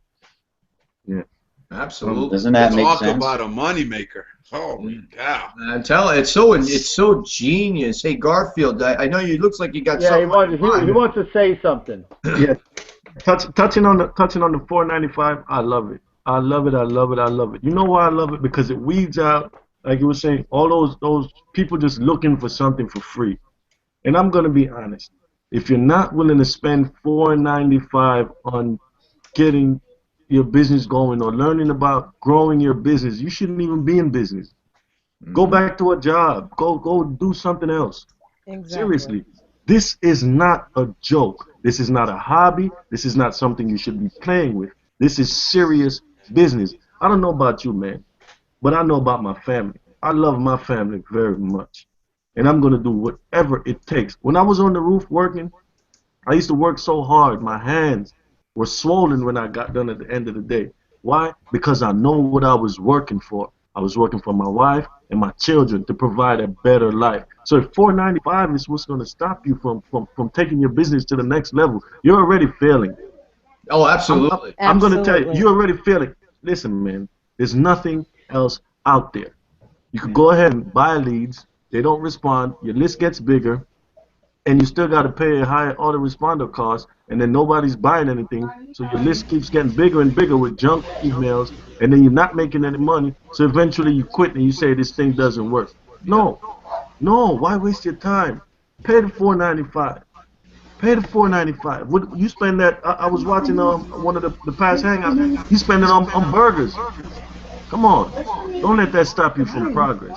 Yeah, absolutely. Doesn't that make sense? Talk about a moneymaker. Holy cow! I'm telling you, it's so genius. Hey Garfield, I know you. Looks like you got something. He wants to say something. Yeah, touching on the 495. I love it. I love it. I love it. I love it. You know why I love it? Because it weeds out, like you were saying, all those people just looking for something for free. And I'm gonna be honest. If you're not willing to spend $4.95 on getting your business going or learning about growing your business, you shouldn't even be in business. Go back to a job. Go do something else. Exactly. Seriously, this is not a joke. This is not a hobby. This is not something you should be playing with. This is serious business. I don't know about you, man, but I know about my family. I love my family very much. And I'm going to do whatever it takes. When I was on the roof working, I used to work so hard. My hands were swollen when I got done at the end of the day. Why? Because I know what I was working for. I was working for my wife and my children to provide a better life. So if 495 is what's going to stop you from taking your business to the next level, you're already failing. Oh, I'm, absolutely. I'm going to tell you, Absolutely. you're already failing. Listen, man, there's nothing else out there. You could go ahead and buy leads. They don't respond. Your list gets bigger, and you still got to pay a higher autoresponder cost, and then nobody's buying anything. So your list keeps getting bigger and bigger with junk emails, and then you're not making any money. So eventually you quit and you say this thing doesn't work. Yeah. No, no. Why waste your time? Pay the 495. Pay the 495. What you spend that? I was watching one of the past Hangout. You spend it on burgers. Come on. Don't let that stop you from progress.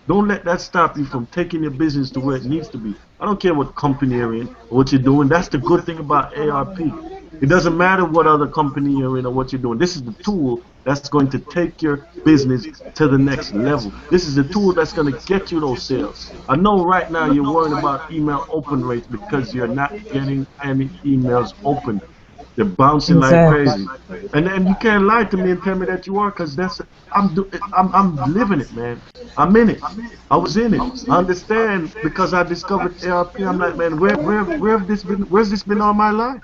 Don't let that stop you from taking your business to where it needs to be. I don't care what company you're in or what you're doing. That's the good thing about ARP. It doesn't matter what other company you're in or what you're doing. This is the tool that's going to take your business to the next level. This is the tool that's going to get you those sales. I know right now you're worrying about email open rates because you're not getting any emails open. They're bouncing like Exactly. crazy, and you can't lie to me and tell me that you are, cause I'm living it, man. I'm in it. I was in it. I understand because I discovered ARP. I'm like, man, where have this been? Where's this been all my life?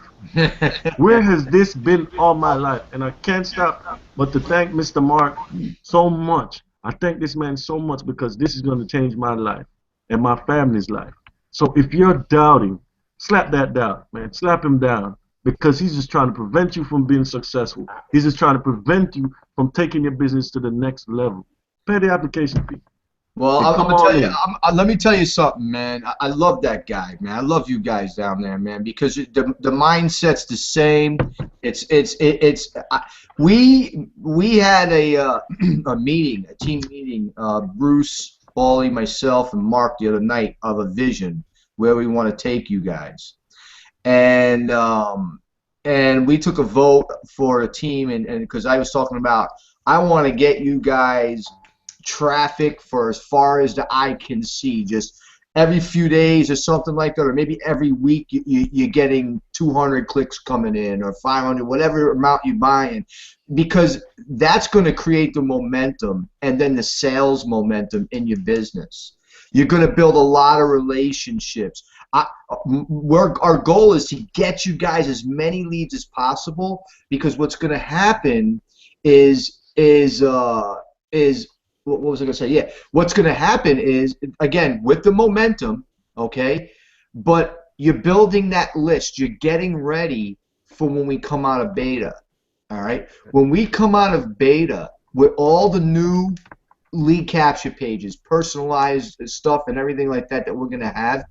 Where has this been all my life? And I can't stop but to thank Mr. Mark so much. I thank this man so much because this is going to change my life and my family's life. So if you're doubting, slap that down, man. Slap him down because he's just trying to prevent you from being successful. He's just trying to prevent you from taking your business to the next level. Pay the application fee. Well, And I'm come gonna tell on you. in. Let me tell you something, man. I love that guy, man. I love you guys down there, man, because the mindset's the same. We had a a meeting, a team meeting. Bruce, Paulie, myself, and Mark the other night of a vision where we want to take you guys, and we took a vote for a team, and because I was talking about I want to get you guys traffic for as far as the eye can see, just every few days or something like that, or maybe every week you're getting 200 clicks coming in or 500, whatever amount you're buying, because that's going to create the momentum and then the sales momentum in your business. You're going to build a lot of relationships. Our goal is to get you guys as many leads as possible, because what's going to happen is what was I going to say? Yeah, what's going to happen is, again, with the momentum, okay, but you're building that list. You're getting ready for when we come out of beta, all right? When we come out of beta with all the new lead capture pages, personalized stuff and everything like that that we're going to have,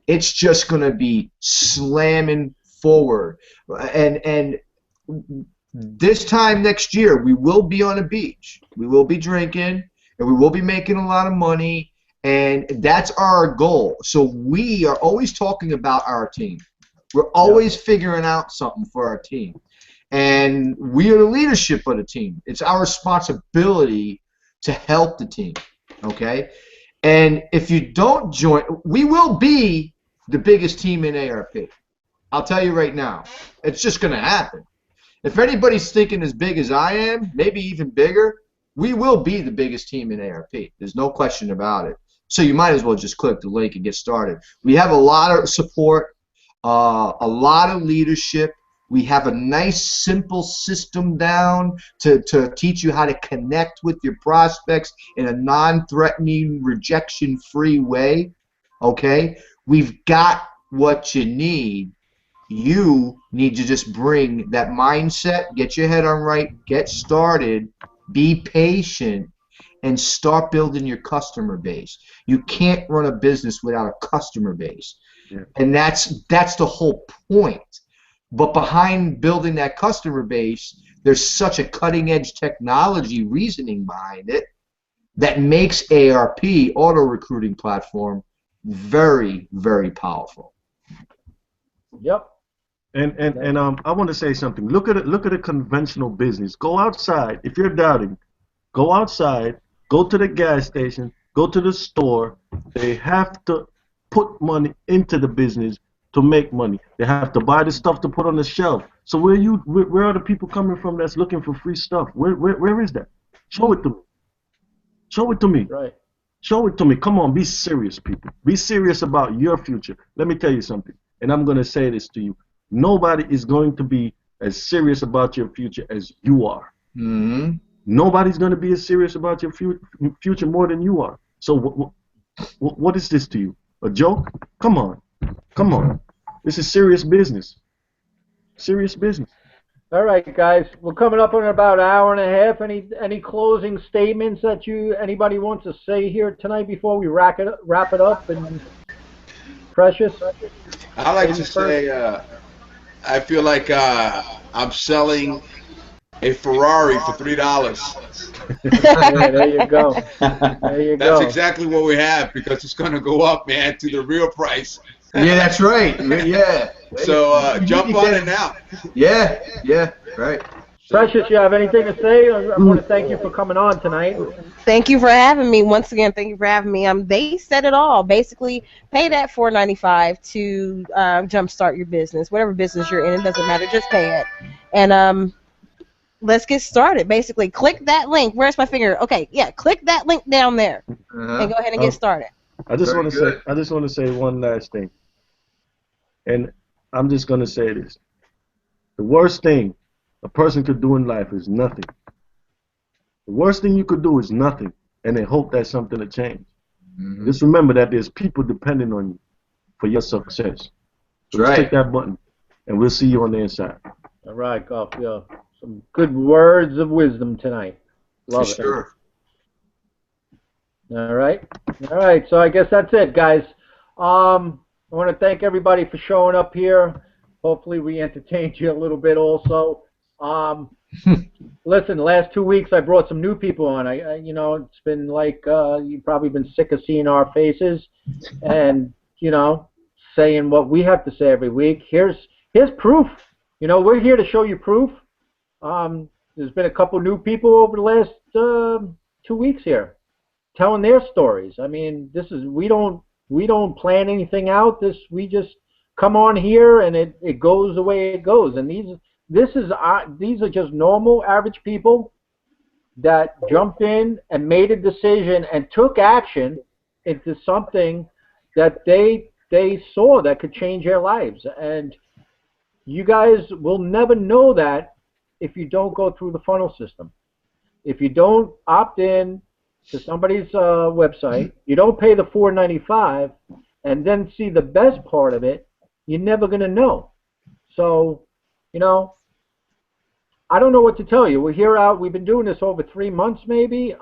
it's just going to be slamming forward. And this time next year, we will be on a beach. We will be drinking, and we will be making a lot of money, and that's our goal. So we are always talking about our team. We're always figuring out something for our team. And we are the leadership of the team. It's our responsibility to help the team, okay? And if you don't join, we will be the biggest team in ARP. I'll tell you right now. It's just going to happen. If anybody's thinking as big as I am, maybe even bigger, we will be the biggest team in ARP. There's no question about it. So you might as well just click the link and get started. We have a lot of support, a lot of leadership. We have a nice, simple system down to teach you how to connect with your prospects in a non-threatening, rejection-free way. Okay? We've got what you need. You need to just bring that mindset, get your head on right, get started, be patient, and start building your customer base. You can't run a business without a customer base. Yeah. And that's the whole point. But behind building that customer base, there's such a cutting-edge technology reasoning behind it that makes ARP, Auto Recruiting Platform, very, very powerful. Yep. And I want to say something. Look at a conventional business. Go outside. If you're doubting, go outside. Go to the gas station. Go to the store. They have to put money into the business to make money. They have to buy the stuff to put on the shelf. So where are the people coming from that's looking for free stuff? Where is that? Show it to me. Show it to me. Right. Show it to me. Come on, be serious, people. Be serious about your future. Let me tell you something, and I'm going to say this to you. Nobody is going to be as serious about your future as you are. Mm-hmm. Nobody's going to be as serious about your future more than you are. So what is this to you? A joke? Come on. Come on. This is serious business. Serious business. All right, guys. We're coming up on about an hour and a half. Any closing statements that anybody wants to say here tonight before we wrap it up? And Precious? I like to say I feel like I'm selling a Ferrari for $3. Yeah, there you go. There you go. That's exactly what we have, because it's going to go up, man, to the real price. Yeah, that's right. Yeah. So jump on it now. Yeah, right. Precious, you have anything to say? I want to thank you for coming on tonight. Thank you for having me. Once again, thank you for having me. They said it all. Basically, pay that $4.95 to jumpstart your business, whatever business you're in. It doesn't matter. Just pay it, and let's get started. Basically, click that link. Where's my finger? Okay, yeah, click that link down there, and go ahead and get started. I just want to say one last thing, and I'm just going to say this: the worst thing a person could do in life is nothing. The worst thing you could do is nothing, and then hope that something will change. Mm-hmm. Just remember that there's people depending on you for your success. So just click that button, and we'll see you on the inside. All right, Golf. Yeah, some good words of wisdom tonight. Love it. Sure. All right. So I guess that's it, guys. I want to thank everybody for showing up here. Hopefully we entertained you a little bit also. Listen, the last 2 weeks I brought some new people on. It's been like you've probably been sick of seeing our faces and, saying what we have to say every week. Here's proof. We're here to show you proof. There's been a couple new people over the last 2 weeks here telling their stories. I mean, we don't plan anything out. We just come on here and it goes the way it goes. And these are just normal, average people that jumped in and made a decision and took action into something that they saw that could change their lives. And you guys will never know that if you don't go through the funnel system. If you don't opt in to somebody's website, you don't pay the $4.95 and then see the best part of it, you're never going to know. So, I don't know what to tell you. We've been doing this over 3 months maybe.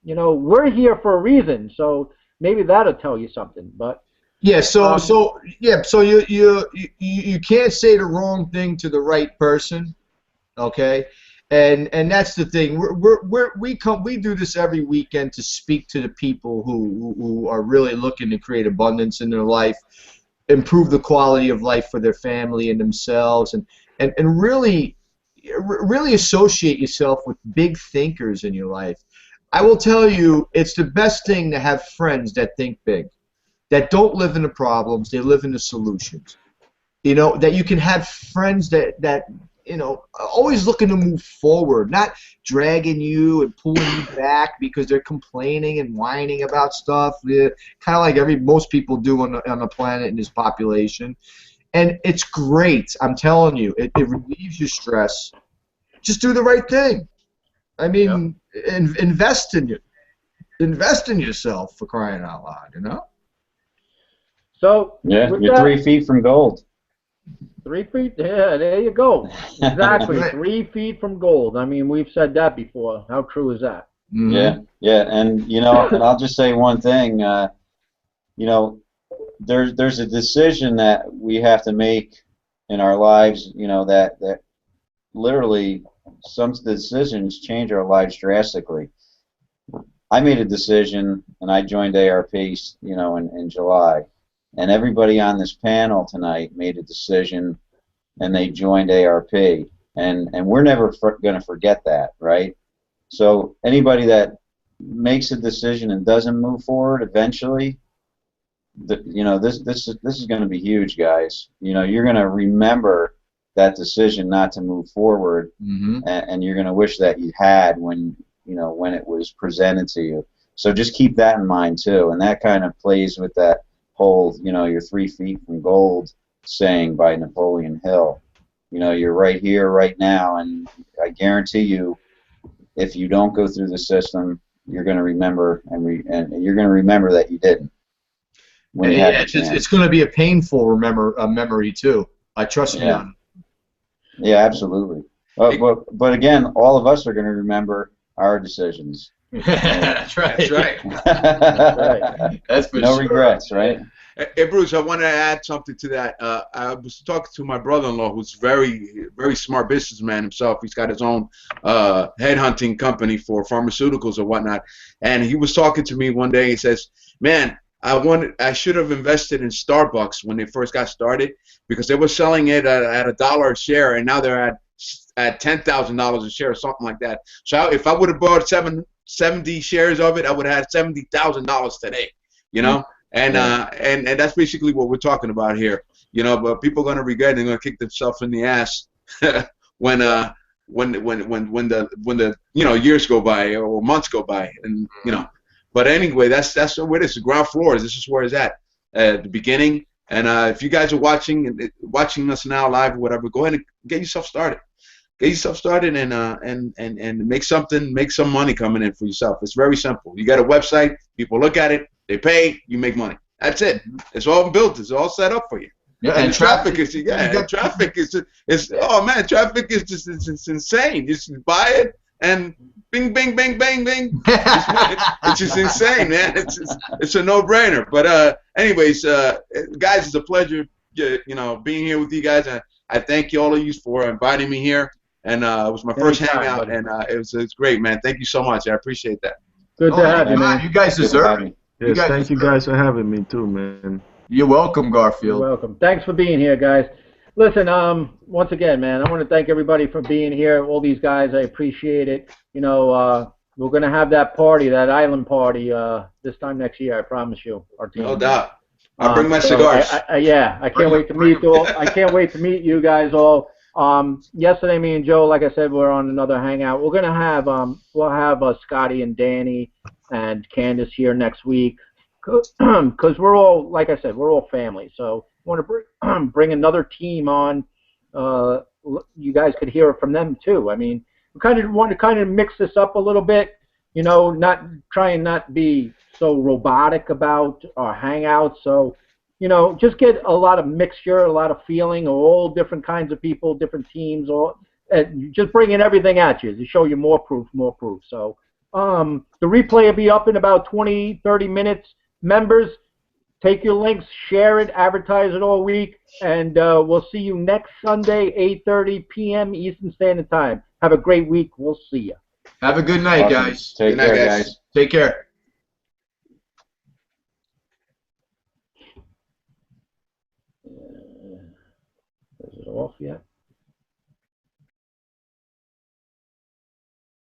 We're here for a reason, so maybe that'll tell you something. But yeah, so you can't say the wrong thing to the right person, okay? And that's the thing. We do this every weekend to speak to the people who are really looking to create abundance in their life, improve the quality of life for their family and themselves, and really associate yourself with big thinkers in your life. I will tell you, it's the best thing to have friends that think big, that don't live in the problems, they live in the solutions. That you can have friends that always looking to move forward, not dragging you and pulling you back because they're complaining and whining about stuff, kind of like most people do on the planet in this population. And it's great. I'm telling you, it relieves your stress. Just do the right thing. I mean, invest in yourself, for crying out loud, So yeah, you're 3 feet from gold. 3 feet? Yeah, there you go. Exactly. 3 feet from gold. I mean, we've said that before. How true is that? Mm-hmm. Yeah, and and I'll just say one thing. There's a decision that we have to make in our lives. That literally some decisions change our lives drastically. I made a decision and I joined ARP, in July. And everybody on this panel tonight made a decision, and they joined ARP, and we're never going to forget that, right? So anybody that makes a decision and doesn't move forward, eventually, you know, this is going to be huge, guys. You know, you're going to remember that decision not to move forward, and you're going to wish that you had when, you know, when it was presented to you. So just keep that in mind too, and that kind of plays with that whole, you know, you're 3 feet from gold saying by Napoleon Hill. You know, you're right here, right now, and I guarantee you, if you don't go through the system, you're going to remember, and you're going to remember that you didn't when you had the chance. It's going to be a painful memory too. I trust me on it. Yeah, absolutely. But again, all of us are going to remember our decisions. That's right. That's right. That's for no sure. regrets, right? Hey, Bruce, I want to add something to that. I was talking to my brother-in-law, who's very, very smart businessman himself. He's got his own headhunting company for pharmaceuticals or whatnot. And he was talking to me one day. He says, "Man, I should have invested in Starbucks when they first got started, because they were selling it at $1 a share, and now they're at $10,000 a share or something like that. So if I would have bought 70 shares of it, I would have had $70,000 today. You know." And that's basically what we're talking about here, you know. But people are gonna regret it. They're gonna kick themselves in the ass when the you know, years go by or months go by, and you know. But anyway, that's where it is. The ground floor. This is where it's at the beginning. And if you guys are watching us now live or whatever, go ahead and get yourself started. Get yourself started and make some money coming in for yourself. It's very simple. You got a website. People look at it. They pay, you make money. That's it. It's all built. It's all set up for you. Yeah, and traffic is traffic is oh man, traffic is just it's insane. You just buy it and bing, bing, bing, bing, bing. It's just insane, man. It's a no-brainer. But anyways, guys, it's a pleasure, you know, being here with you guys. I thank you all of you for inviting me here, and it was my first hangout, buddy. And it's great, man. Thank you so much. I appreciate that. Good to have you, man. You guys deserve it. Yes, thank you guys for having me too, man. You're welcome, Garfield. You're welcome. Thanks for being here, guys. Listen, once again, man, I want to thank everybody for being here. All these guys, I appreciate it. You know, we're gonna have that party, that island party, this time next year. I promise you. Our team. No doubt. I'll bring my cigars. Yeah, I can't wait to meet all. I can't wait to meet you guys all. Yesterday, me and Joe, like I said, we're on another hangout. We're gonna have we'll have Scotty and Danny and Candace here next week, because we're all, like I said, we're all family. So I want to bring another team on. You guys could hear it from them too. I mean, we kind of want to mix this up a little bit. You know, not be so robotic about our hangouts. So, you know, just get a lot of mixture, a lot of feeling, all different kinds of people, different teams, or just bringing everything at you to show you more proof. So the replay will be up in about 20-30 minutes. Members, take your links, share it, advertise it all week, and we'll see you next Sunday, 8:30 p.m. Eastern Standard Time. Have a great week. We'll see you. Have a good night, guys. Take care, guys. Take care. Is it off yet?